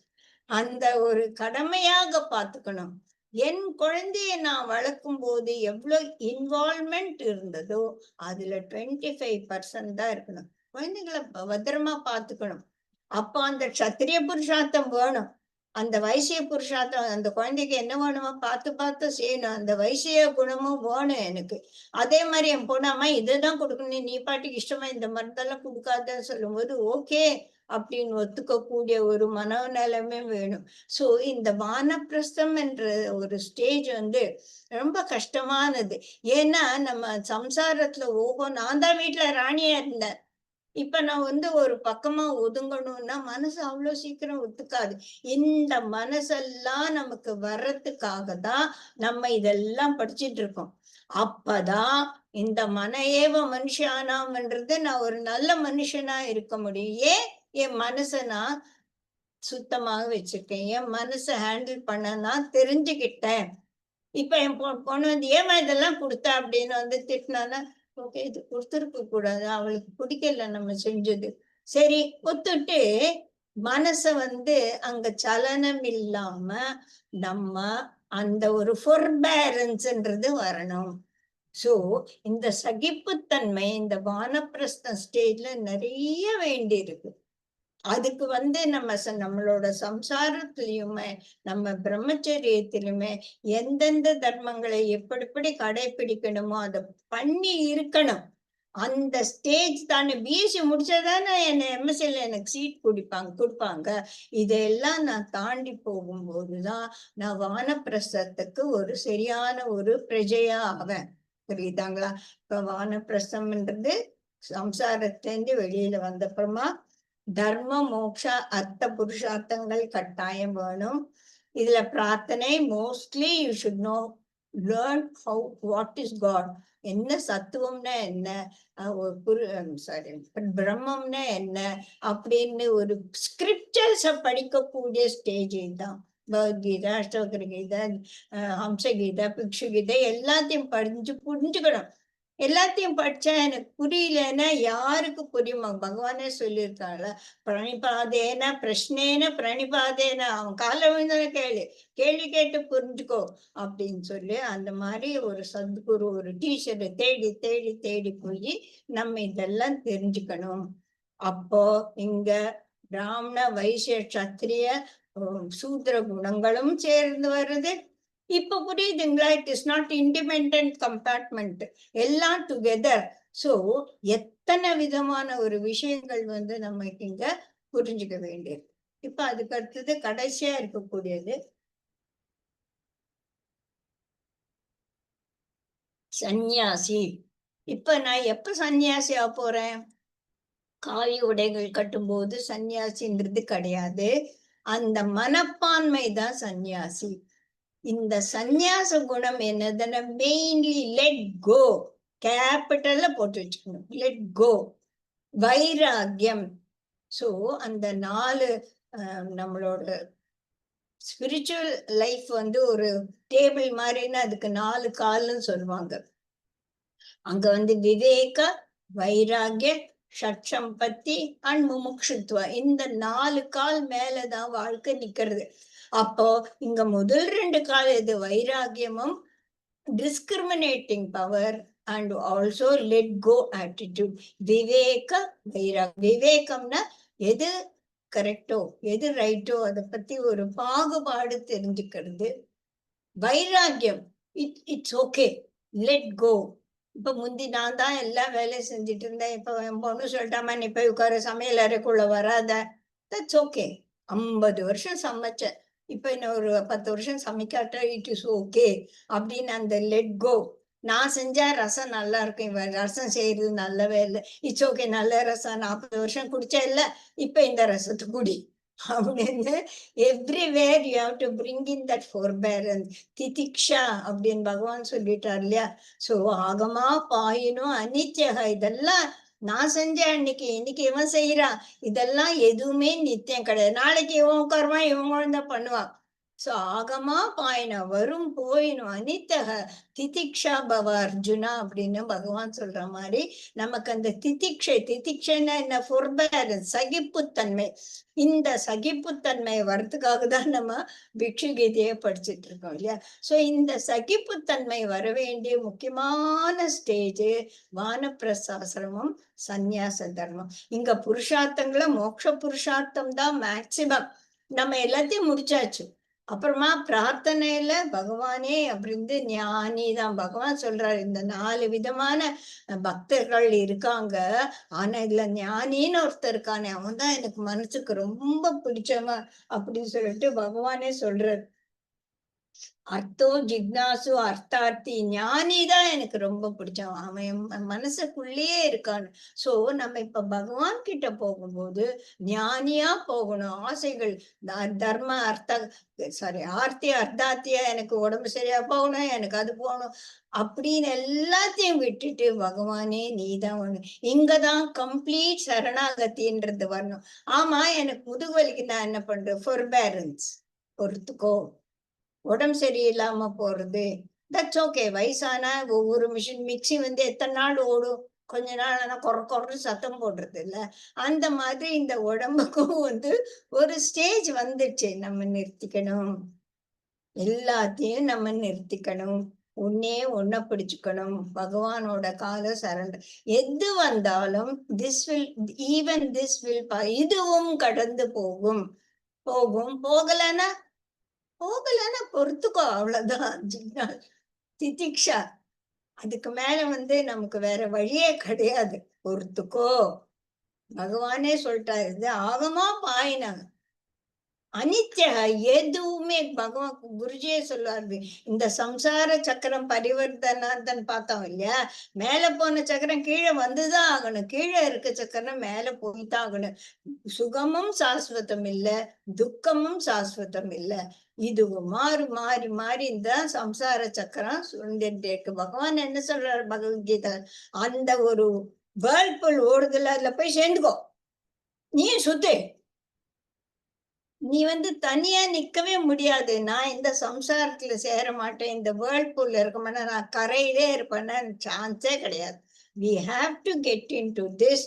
அந்த ஒரு கடமையாக பார்த்துக்கணும். என் குழந்தைய நான் வளர்க்கும் போது எவ்வளவு இன்வால்வ்மெண்ட் இருந்ததோ அதுல 25% தான் இருக்கணும். குழந்தைகளை பத்திரமா பார்த்துக்கணும். அப்ப அந்த சத்திரிய புருஷார்த்தம் வேணும். அந்த வைசிய புருஷார்த்தம், அந்த குழந்தைக்கு என்ன வேணுமோ பார்த்து பார்த்து செய்யணும். அந்த வைசிய குணமும் வேணும் எனக்கு. அதே மாதிரி என் பொண்ணு, அம்மா இதுதான் கொடுக்கணும், நீ பாட்டுக்கு இஷ்டமா இந்த மருந்தெல்லாம் கொடுக்காதன்னு சொல்லும்போது ஓகே அப்படின்னு ஒத்துக்கக்கூடிய ஒரு மனநிலைமை வேணும். சோ இந்த வானப்பிரஸ்தம் என்ற ஒரு ஸ்டேஜ் ரொம்ப கஷ்டமானது. ஏன்னா நம்ம சம்சாரத்துல நான் தான் வீட்டுல ராணியா இருந்தேன். இப்ப நான் ஒரு பக்கமா ஒதுங்கணும்னா மனசு அவ்வளவு சீக்கிரம் ஒத்துக்காது. இந்த மனசெல்லாம் நமக்கு வர்றதுக்காக தான் நம்ம இதெல்லாம் படிச்சிட்டு இருக்கோம். அப்பதான் இந்த மன ஏவ மனுஷானாம்ன்றது நான் ஒரு நல்ல மனுஷனா இருக்க முடியும். ஏன்? என் மனசை நான் சுத்தமாக வச்சிருக்கேன். என் மனசை ஹேண்டில் பண்ண நான் தெரிஞ்சுக்கிட்டேன். இப்ப என் பொண்ணு ஏமா இதெல்லாம் கொடுத்தா அப்படின்னு திட்டினானா, ஓகே, இது கொடுத்துருக்க கூடாது, அவளுக்கு பிடிக்கல நம்ம செஞ்சது. சரி ஒத்துட்டு மனச அங்க சலனம் இல்லாம நம்ம அந்த ஒரு ஃபொர்பேரன்ஸ்ன்றது வரணும். சோ இந்த சகிப்புத்தன்மை இந்த வானப்பிரஸ்த ஸ்டேஜ்ல நிறைய வேண்டி இருக்கு. அதுக்கு நம்ம நம்மளோட சம்சாரத்திலயுமே நம்ம பிரம்மச்சரியத்திலுமே எந்தெந்த தர்மங்களை எப்படி கடைபிடிக்கணுமோ அதை பண்ணி இருக்கணும். அந்த ஸ்டேஜ் தானே பிஎஸ்சி முடிச்சாதானே என்ன எம்எஸ்சில எனக்கு சீட் கொடுப்பாங்க. இதெல்லாம் நான் தாண்டி போகும்போதுதான் நான் வானப்பிரஸ்தத்துக்கு ஒரு சரியான ஒரு பிரஜையா ஆவேன். புரியுதாங்களா? இப்ப வானப்பிரஸ்தம்ன்றது சம்சாரத்திலேருந்து வெளியில வந்தப்புறமா தர்ம மோக்ஷ அர்த்த புருஷார்த்தங்கள் கட்டாயம் வேணும். இதுல பிரார்த்தனை mostly you should know learn how what is God, என்ன சத்துவம்னா என்ன, சாரி பிரம்மம்னா என்ன அப்படின்னு ஒரு ஸ்கிரிப்சர்ஸ படிக்கக்கூடிய ஸ்டேஜ் தான். பகவத்கீதா, அஷ்டோத்தர கீதை, ஹம்சகீதை, பிக்ஷு கீதை எல்லாத்தையும் புரிஞ்சுக்கணும். எல்லாத்தையும் படிச்சா எனக்கு புரியலன்னா யாருக்கு புரியுமா? பகவானே சொல்லியிருக்காங்க, பிரணிபாதேன பிரஷ்னேன பிரணிபாதேன, அவன் கால விழுந்தான கேள்வி கேட்டு புரிஞ்சுக்கோ அப்படின்னு சொல்லி அந்த மாதிரி ஒரு சத்குரு, ஒரு டீச்சரை தேடி தேடி தேடி போய் நம்ம இதெல்லாம் தெரிஞ்சுக்கணும். அப்போ இங்க பிராமண வைசிய சத்திரிய சூத்திர குணங்களும் சேர்ந்து வருது. இப்ப புரியுதுங்களா? It is not independent compartment, எல்லாம் டுகெதர். சோ எத்தனை விதமான ஒரு விஷயங்கள் நமக்கு இங்க புரிஞ்சுக்க வேண்டியது. இப்ப அதுக்கு அடுத்தது கடைசியா இருக்கக்கூடியது சந்நியாசி. இப்ப நான் எப்ப சந்நியாசியா போறேன்? காவி உடைகள் கட்டும்போது சந்நியாசின்றது கிடையாது. அந்த மனப்பான்மை தான் சந்நியாசி. இந்த சந்நியாச குணம் என்னதுன்னா மெயின்லி லெட் கோ, கேபிட்டல்ல போட்டு வச்சுக்கணும். லெட் கோ, வைராகியம். சோ அந்த 4 நம்மளோட ஸ்பிரிச்சுவல் லைஃப் ஒரு டேபிள் மாதிரின்னு அதுக்கு 4 கால்னு சொல்லுவாங்க. அங்க விவேக, வைராகிய, ஷட்சம்பத்தி அண்ட் முமுக்ஷுத்வா, இந்த 4 கால் மேலதான் வாழ்க்கை நிக்கிறது. அப்போ இங்க முதல் 2 கால் எது? வைராகியமும் discriminating power and also let go attitude. விவேக வைராக். விவேகம்னா எது கரெக்டோ எது ரைட்டோ அதை பத்தி ஒரு பாகுபாடு தெரிஞ்சுக்கிறது. வைராகியம், இட்ஸ் ஓகே, லெட் கோ. இப்ப முந்தி நான் தான் எல்லா வேலையும் செஞ்சுட்டு இருந்தேன். இப்ப என் பொண்ணு சொல்லிட்டாமா, நீ போய் உட்கார, சமையல் அறைக்குள்ள வராத. That's okay. 50 வருஷம் சமைச்சேன், இப்ப இன்னும் ஒரு 10 வருஷம் சமைக்காட்டா இட் இஸ் ஓகே அப்படின்னு அந்த லெட் கோ. நான் செஞ்சா ரசம் நல்லா இருக்கும், இவன் ரசம் செய்யறது நல்லவே இல்லை, இட்ஸ் ஓகே, நல்ல ரசம் 40 வருஷம் குடிச்சா இல்ல, இப்ப இந்த ரசத்தை குடி அப்படின்னு everywhere you have to bring in that forbearance. திதிக்ஷா அப்படின்னு பகவான் சொல்லிட்டார் இல்லையா? சோ ஆகமா பாயினும் அனித்யக, இதெல்லாம் நான் செஞ்சேன் அன்னைக்கு, இன்னைக்கு இவன் செய்யறான், இதெல்லாம் எதுவுமே நித்தியம் கிடையாது. நாளைக்கு இவன் உட்காருவான், இவன் குழந்தை பண்ணுவான். சோ ஆகமா பாயினம் வரும் போயினும் அனித்தக திதிக்ஷா பவ அர்ஜுனா அப்படின்னு பகவான் சொல்ற மாதிரி நமக்கு அந்த திதிக்ஷைன்னா என்ன? ஃபோர்பேரன்ஸ், சகிப்புத்தன்மை. இந்த சகிப்புத்தன்மை வர்றதுக்காக தான் நம்ம பிக்ஷு கீதையை படிச்சுட்டு இருக்கோம் இல்லையா? சோ இந்த சகிப்புத்தன்மை வர வேண்டிய முக்கியமான ஸ்டேஜ் வானப்பிரசாசிரமம், சந்நியாச தர்மம். இங்க புருஷார்த்தங்கள மோட்ச புருஷார்த்தம் தான் மேக்சிமம். நம்ம எல்லாத்தையும் முடிச்சாச்சு. அப்புறமா பிரார்த்தனையில பகவானே அப்படின்னு ஞானி தான். பகவான் சொல்றாரு, இந்த 4 விதமான பக்தர்கள் இருக்காங்க, ஆனா இதுல ஞானின்னு ஒருத்தர் இருக்கானே, அவன் தான் எனக்கு மனசுக்கு ரொம்ப பிடிச்சவன் அப்படின்னு சொல்லிட்டு பகவானே சொல்றாரு. அர்த்தோ ஜிக்னாசு அர்த்தார்த்தி, ஞானிதான் எனக்கு ரொம்ப பிடிச்சவன், அவன் மனசுக்குள்ளேயே இருக்கான். சோ நம்ம இப்ப பகவான் கிட்ட போகும்போது ஞானியா போகணும். ஆசைகள் தர்ம அர்த்த ஆர்த்தி அர்த்தாத்தியா, எனக்கு உடம்பு சரியா போகணும், எனக்கு அது போகணும் அப்படின்னு எல்லாத்தையும் விட்டுட்டு பகவானே நீதான் ஒண்ணு. இங்கதான் கம்ப்ளீட் சரணாகத்தின்றது வரணும். ஆமா, எனக்கு முதுகு வலிக்கு நான் என்ன பண்றேன்? ஃபோர்பேரன்ஸ், பொறுத்துக்கோ. உடம்பு சரியில்லாம போறது, தட்ஸ் ஓகே. வயசானா ஒவ்வொரு மிஷின் மிக்சி எத்தனை நாள் ஓடும்? கொஞ்ச நாள் ஆனா குறை சத்தம் போடுறது இல்ல. அந்த மாதிரி இந்த உடம்புக்கும் ஒரு ஸ்டேஜ் வந்துச்சு, நம்ம நிறுத்திக்கணும், எல்லாத்தையும் நம்ம நிறுத்திக்கணும். ஒன்னே ஒன்ன பிடிச்சுக்கணும். பகவானோட கால சரண்டர். எது வந்தாலும் திஸ் வில் இதுவும் கடந்து போகும். போகலன்னா பொறுத்துக்கோ, அவ்வளவுதான். ஜிக்னா திதிக்ஷா. அதுக்கு மேல நமக்கு வேற வழியே கிடையாது. பொறுத்துக்கோ. பகவானே சொல்லிட்டாரு. இது ஆகமா பாயினாங்க. அனித்யா எதுவுமே பகவான் குருஜியே சொல்லுவாரு. இந்த சம்சார சக்கரம் பரிவர்த்தனாந்தன் பார்த்தோம் இல்லையா? மேல போன சக்கரம் கீழே வந்துதான் ஆகணும். கீழே இருக்க சக்கரம் மேல போய்தான் ஆகணும். சுகமும் சாஸ்வதம் இல்ல, துக்கமும் சாஸ்வதம் இல்ல. இது மாறி மாறி மாறி இந்த சம்சார சக்கரம் சுழந்துட்டே இருக்கு. பகவான் என்ன சொல்றாரு பகவத்கீதை? அந்த ஒரு வேர்ல்புல் ஓடுதுல, அதுல போய் சேர்ந்துக்கோ, நீயும் சுத்து. நீ தனியா நிக்கவே முடியாது. நான் இந்த சம்சாரத்துல சேர மாட்டேன், இந்த வேர்ல்பூல்ல இருக்க மாட்டேன், நான் கரையிலே இருப்பேன்னா சான்ஸே கிடையாது. we have to get into this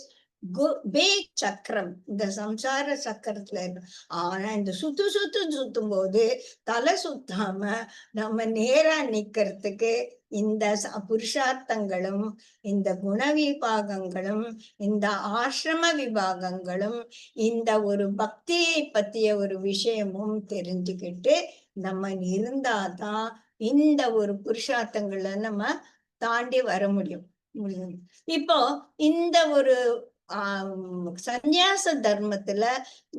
big சக்கரம், இந்த சம்சார சக்கரத்துல இருக்கும். ஆனா இந்த சுத்தும் போது தலை சுத்தாம நம்ம நேரா நிக்கிறதுக்கு இந்த புருஷார்த்தங்களும், இந்த குண விபாகங்களும், இந்த ஆசிரம விபாகங்களும், இந்த ஒரு பக்தியை பத்திய ஒரு விஷயமும் தெரிஞ்சுக்கிட்டு நம்ம இருந்தாதான் இந்த ஒரு புருஷார்த்தங்களை நம்ம தாண்டி வர முடியும். இப்போ இந்த ஒரு சந்நியாச தர்மத்துல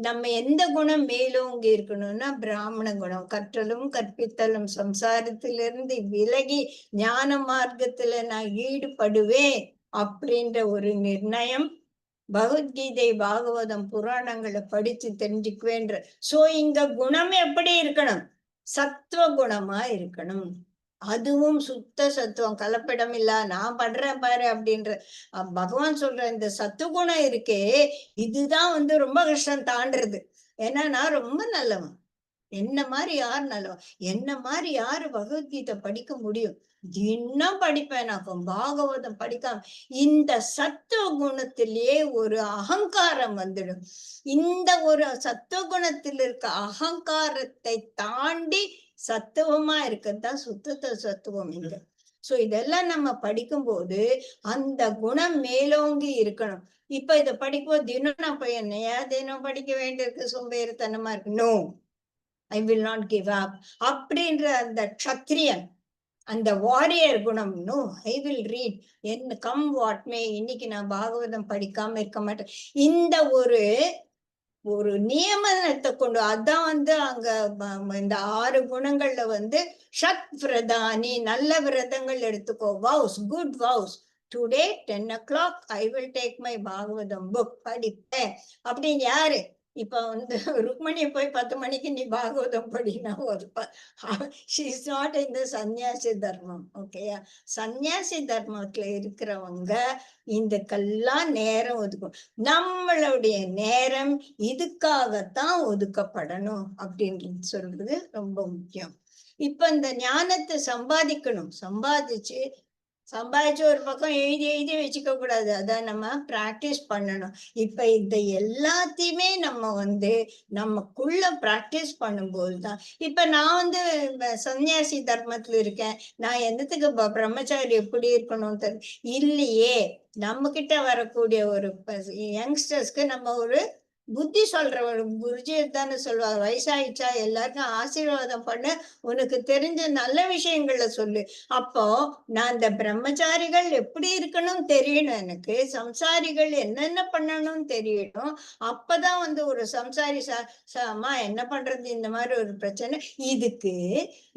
நம்ம எந்த குணம் மேலோங்கி இருக்கணும்னா பிராமண குணம். கற்றலும் கற்பித்தலும், சம்சாரத்திலிருந்து விலகி ஞான மார்க்கத்துல நான் ஈடுபடுவேன் அப்படின்ற ஒரு நிர்ணயம். பகவத்கீதை, பாகவதம், புராணங்களை படிச்சு தெரிஞ்சுக்குவேன்ற. சோ இங்க குணம் எப்படி இருக்கணும்? சத்துவ குணமா இருக்கணும். அதுவும் சுத்த சத்துவம், கலப்படம் இல்ல. நான் பண்றேன் பாரு அப்படின்ற பகவான் சொல்ற இந்த சத்துவகுணம் இருக்கே, இதுதான் ரொம்ப கஷ்டம் தாண்டுறது. ஏன்னா நான் ரொம்ப நல்லவன். என்ன மாதிரி யார் நல்லவன்? என்ன மாதிரி யாரு பகவத்கீதை படிக்க முடியும்? தினம் படிப்பேன். நான் பாகவதம் படிக்காம இந்த சத்துவ குணத்திலேயே ஒரு அகங்காரம் வந்துடும். இந்த ஒரு சத்துவ குணத்தில் இருக்க அகங்காரத்தை தாண்டி சத்துவமா இருக்கத்தான் சுத்த சத்துவம் இங்க. சோ இதெல்லாம் நம்ம படிக்கும்போது அந்த குணம் மேலோங்கி இருக்கணும். இப்ப இதை படிக்கும்போது தினம் நான் போய் என்னையா தினம் படிக்க வேண்டியிருக்கு, சோம்பேறித்தனமா இருக்கு. No, I will not give up அப்படின்ற அந்த க்ஷத்ரியன், அந்த வாரியர் குணம். நோ, ஐ வில் ரீட், என்ன கம் வாட் மே. இன்னைக்கு நான் பாகவதம் படிக்காம இருக்க மாட்டேன். இந்த ஒரு ஒரு நியமனத்தை கொண்டு அதான் அங்க இந்த 6 குணங்கள்ல ஷட் விரதானி, நல்ல விரதங்கள் எடுத்துக்கோ. வவுஸ், good வவுஸ். Today 10 o'clock I will take my Bhagavatam book, படிப்பேன் அப்படின்னு. யாரு இப்ப ருக்மணியை போய் 10 மணிக்கு நீ பாகவதம் படினா ஒரு ஷீஸ் நாட் இந்த சன்னியாசி தர்மம். ஓகேயா? சன்னியாசி தர்மத்துல இருக்கிறவங்க இதுக்கெல்லாம் நேரம் ஒதுக்கும். நம்மளுடைய நேரம் இதுக்காகத்தான் ஒதுக்கப்படணும் அப்படின்றது சொல்றது ரொம்ப முக்கியம். இப்ப இந்த ஞானத்தை சம்பாதிக்கணும். சம்பாதிச்சு ஒரு பக்கம் எழுதி வச்சுக்க கூடாது. அதான் நம்ம பிராக்டிஸ் பண்ணணும். இப்ப இந்த எல்லாத்தையுமே நம்ம நமக்குள்ள பிராக்டிஸ் பண்ணும்போதுதான். இப்ப நான் சன்னியாசி தர்மத்துல இருக்கேன், நான் என்னத்துக்கு பிரம்மச்சாரி எப்படி இருக்கணும் இல்லையே. நம்ம கிட்ட வரக்கூடிய ஒரு யங்ஸ்டர்ஸ்க்கு நம்ம ஒரு புத்தி சொல்ற ஒரு குருஜி தானே சொல்லுவாங்க. வயசாயிடுச்சா எல்லாருக்கும் ஆசீர்வாதம் பண்ண, உனக்கு தெரிஞ்ச நல்ல விஷயங்கள சொல்லு. அப்போ நான் இந்த பிரம்மச்சாரிகள் எப்படி இருக்கணும் தெரியணும், எனக்கு சம்சாரிகள் என்னென்ன பண்ணணும்னு தெரியணும். அப்பதான் ஒரு சம்சாரி அம்மா என்ன பண்றது, இந்த மாதிரி ஒரு பிரச்சனை,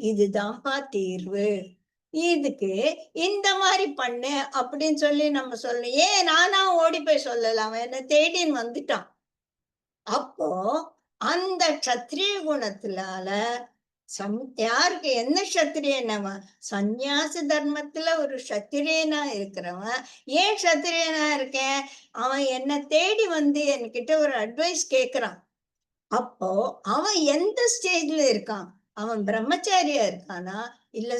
இதுதான்ப்பா தீர்வு, இதுக்கு இந்த மாதிரி பண்ணு அப்படின்னு சொல்லி நம்ம சொல்லணும். ஏன் நானா ஓடி போய் சொல்லலாம், என்ன தேடின்னு வந்துட்டான். அப்போ அந்த க்ஷத்ரிய குணத்தினால யாருக்கு என்ன க்ஷத்திரியனவன்? சந்நியாசி தர்மத்துல ஒரு க்ஷத்திரியனா இருக்கிறவன். ஏன் க்ஷத்திரியனா இருக்கேன்? அவன் என்ன தேடி என்கிட்ட ஒரு அட்வைஸ் கேட்கிறான். அப்போ அவன் எந்த ஸ்டேஜ்ல இருக்கான்? அவன் பிரம்மச்சாரியா இருக்கானா, இல்ல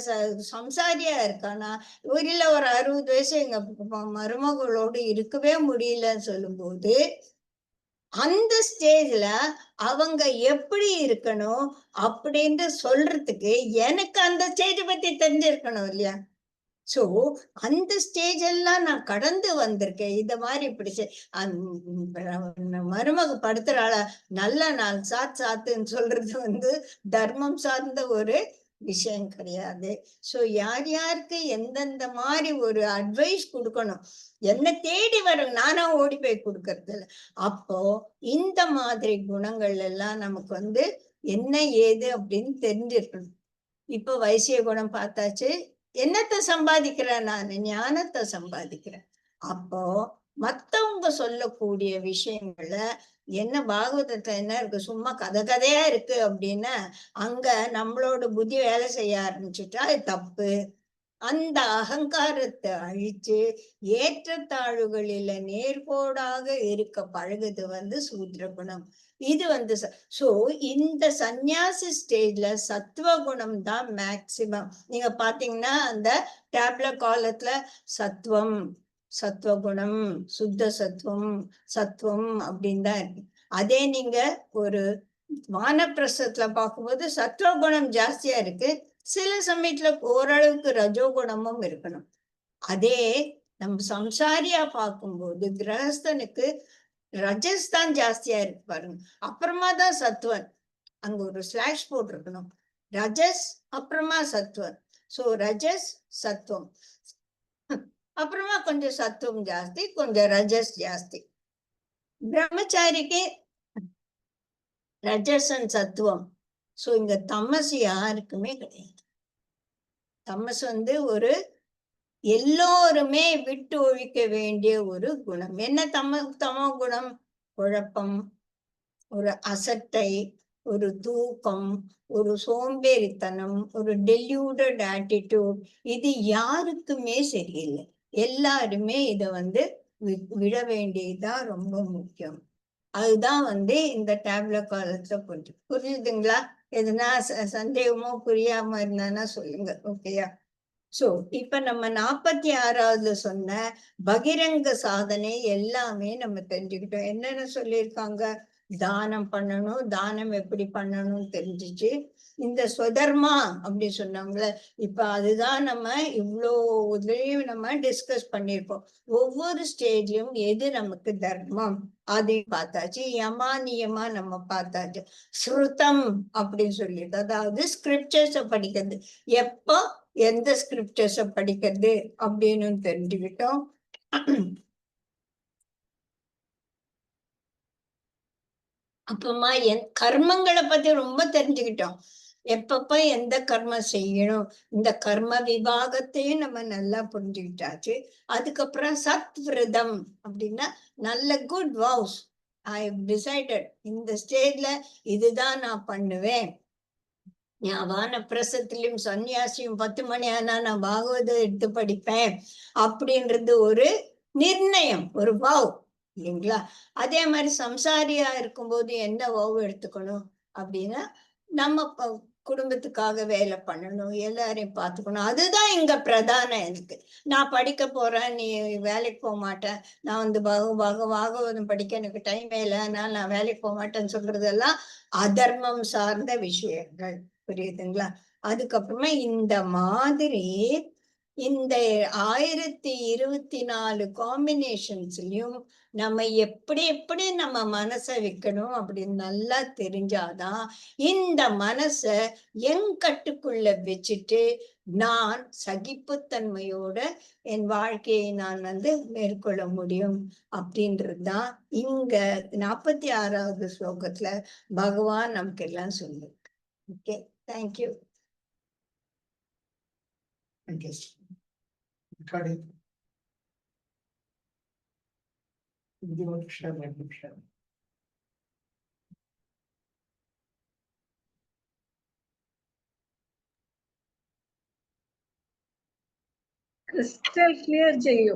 சம்சாரியா இருக்கானா, இல்ல ஒரு 60 வயசு எங்க மருமகளோடு இருக்கவே முடியலன்னு சொல்லும்போது அந்த ஸ்டேஜ்ல அவங்க எப்படி இருக்கணும் அப்படின்னு சொல்றதுக்கு எனக்கு அந்த ஸ்டேஜ் பத்தி தெரிஞ்சிருக்கணும் இல்லையா? சோ அந்த ஸ்டேஜ் எல்லாம் நான் கடந்து வந்திருக்கேன். இத மாதிரி இப்படி மருமக படுத்துறாள நல்ல நாள் சாத்துன்னு சொல்றது தர்மம் சார்ந்த ஒரு விஷயம் கிடையாது. சோ யார் யாருக்கு எந்தெந்த மாதிரி ஒரு அட்வைஸ் கொடுக்கணும், என்ன தேடி வரும், நானா ஓடி போய் கொடுக்கறது இல்ல. அப்போ இந்த மாதிரி குணங்கள் எல்லாம் நமக்கு என்ன ஏது அப்படின்னு தெரிஞ்சிருக்கணும். இப்போ வைசிய குணம் பார்த்தாச்சு. என்னத்த சம்பாதிக்கிறேன் நானு? ஞானத்தை சம்பாதிக்கிறேன். அப்போ மத்தவங்க சொல்லக்கூடிய விஷயங்கள என்ன பாகவதத்துல என்ன இருக்கு? சும்மா கதையா இருக்கு அப்படின்னா, அங்க நம்மளோட புத்தி வேலை செய்ய ஆரம்பிச்சுட்டா அது தப்பு. அந்த அகங்காரத்தை அழிச்சு ஏற்றத்தாழ்வுகளில நேர்கோடாக இருக்க பழகுது சூத்ர குணம். இது சோ இந்த சந்நியாசி ஸ்டேஜ்ல சத்துவ குணம் தான் மேக்சிமம். நீங்க பாத்தீங்கன்னா அந்த டேப்ல காலத்துல சத்துவம், சத்துவகுணம், சுத்த சத்துவம், சத்துவம் அப்படின்னு தான் இருக்கு. அதே நீங்க ஒரு வானப்பிரசத்துல பார்க்கும்போது சத்துவகுணம் ஜாஸ்தியா இருக்கு. சில சமயத்துல ஓரளவுக்கு ரஜோகுணமும் இருக்கணும். அதே நம்ம சம்சாரியா பார்க்கும்போது கிரகஸ்தனுக்கு ரஜஸ் தான் ஜாஸ்தியா இருக்கு பாருங்க. அப்புறமா தான் சத்துவன். அங்க ஒரு ஸ்லாஷ் போட்டிருக்கணும். ரஜஸ் அப்புறமா சத்துவன். சோ ரஜஸ் சத்துவம், அப்புறமா கொஞ்சம் சத்துவம் ஜாஸ்தி, கொஞ்சம் ரஜஸ் ஜாஸ்தி. பிரம்மச்சாரிக்கு ரஜஸ் அண்ட் சத்துவம். சோ இங்க தமசு யாருக்குமே கிடையாது. தமசு ஒரு எல்லோருமே விட்டு ஒழிக்க வேண்டிய ஒரு குணம். என்ன தமோ குணம்? குழப்பம், ஒரு அசட்டை, ஒரு தூக்கம், ஒரு சோம்பேறித்தனம், ஒரு டெல்யூடட் ஆட்டிடியூட். இது யாருக்குமே சரியில்லை. எல்லாருமே இத விட வேண்டியதுதான் ரொம்ப முக்கியம். அதுதான் இந்த டேப்ல காலத்துல புரியுதுங்களா? எதுனா சந்தேகமோ புரியாம இருந்தானா சொல்லுங்க. ஓகேயா? சோ இப்ப நம்ம 46வது சொன்ன பகிரங்க சாதனை எல்லாமே நம்ம தெரிஞ்சுக்கிட்டோம். என்னென்ன சொல்லியிருக்காங்க? தானம் பண்ணணும், தானம் எப்படி பண்ணணும்னு தெரிஞ்சிச்சு. இந்த ஸ்வதர்மா அப்படி சொன்னாங்கள, இப்ப அதுதான் நம்ம இவ்வளோ இதுலயும் நம்ம டிஸ்கஸ் பண்ணியிருக்கோம். ஒவ்வொரு ஸ்டேஜ்லயும் எது நமக்கு தர்மம் அதையும் பார்த்தாச்சு. யமா நியமா நம்ம பார்த்தாச்சு. ஸ்ருதம் அப்படின்னு சொல்லிட்டு, அதாவது ஸ்கிரிப்சர்ஸ படிக்கிறது. எப்போ எந்த ஸ்கிரிப்சர்ஸ படிக்கிறது அப்படின்னு தெரிஞ்சுக்கிட்டோம். அப்புறமா கர்மங்களை பத்தி ரொம்ப தெரிஞ்சுக்கிட்டோம். எப்பப்ப எந்த கர்மம் செய்யணும், இந்த கர்ம விபாகத்தையும் நம்ம நல்லா புரிஞ்சுக்கிட்டாச்சு. அதுக்கப்புறம் சத் விரதம் அப்படின்னா நல்ல குட் வவுஸ். ஐ டிசைடட் இந்த ஸ்டேஜ்ல இதுதான் நான் பண்ணுவேன். வானப்பிரசத்திலும் சன்னியாசியும் 10 மணி ஆனா நான் பாகவதம் எடுத்து படிப்பேன் அப்படின்றது ஒரு நிர்ணயம், ஒரு வவ் இல்லைங்களா? அதே மாதிரி சம்சாரியா இருக்கும்போது என்ன வவ் எடுத்துக்கணும் அப்படின்னா, நம்ம குடும்பத்துக்காக வேலை பண்ணணும், எல்லாரையும் பார்த்துக்கணும். அதுதான் இங்க பிரதானம். எனக்கு நான் படிக்க போறேன், நீ வேலைக்கு போக மாட்டேன், நான் பாகவதம் படிக்க எனக்கு டைம் இல்லை, நான் வேலைக்கு போக மாட்டேன்னு சொல்றதெல்லாம் அதர்மம் சார்ந்த விஷயங்கள். புரியுதுங்களா? அதுக்கப்புறமா இந்த மாதிரி இந்த 1024 காம்பினேஷன்ஸ்லயும் நம்ம எப்படி எப்படி நம்ம மனசை வைக்கணும் அப்படின்னு நல்லா தெரிஞ்சாதான் இந்த மனச என் கட்டுக்குள்ள வச்சுட்டு நான் சகிப்புத்தன்மையோட என் வாழ்க்கையை நான் மேற்கொள்ள முடியும் அப்படின்றதுதான் இங்க 46வது ஸ்லோகத்துல பகவான் நமக்கு எல்லாம் சொல்லு. Okay, thank you. Recording. Do you want to share my book? Share. Crystal clear, Jayu.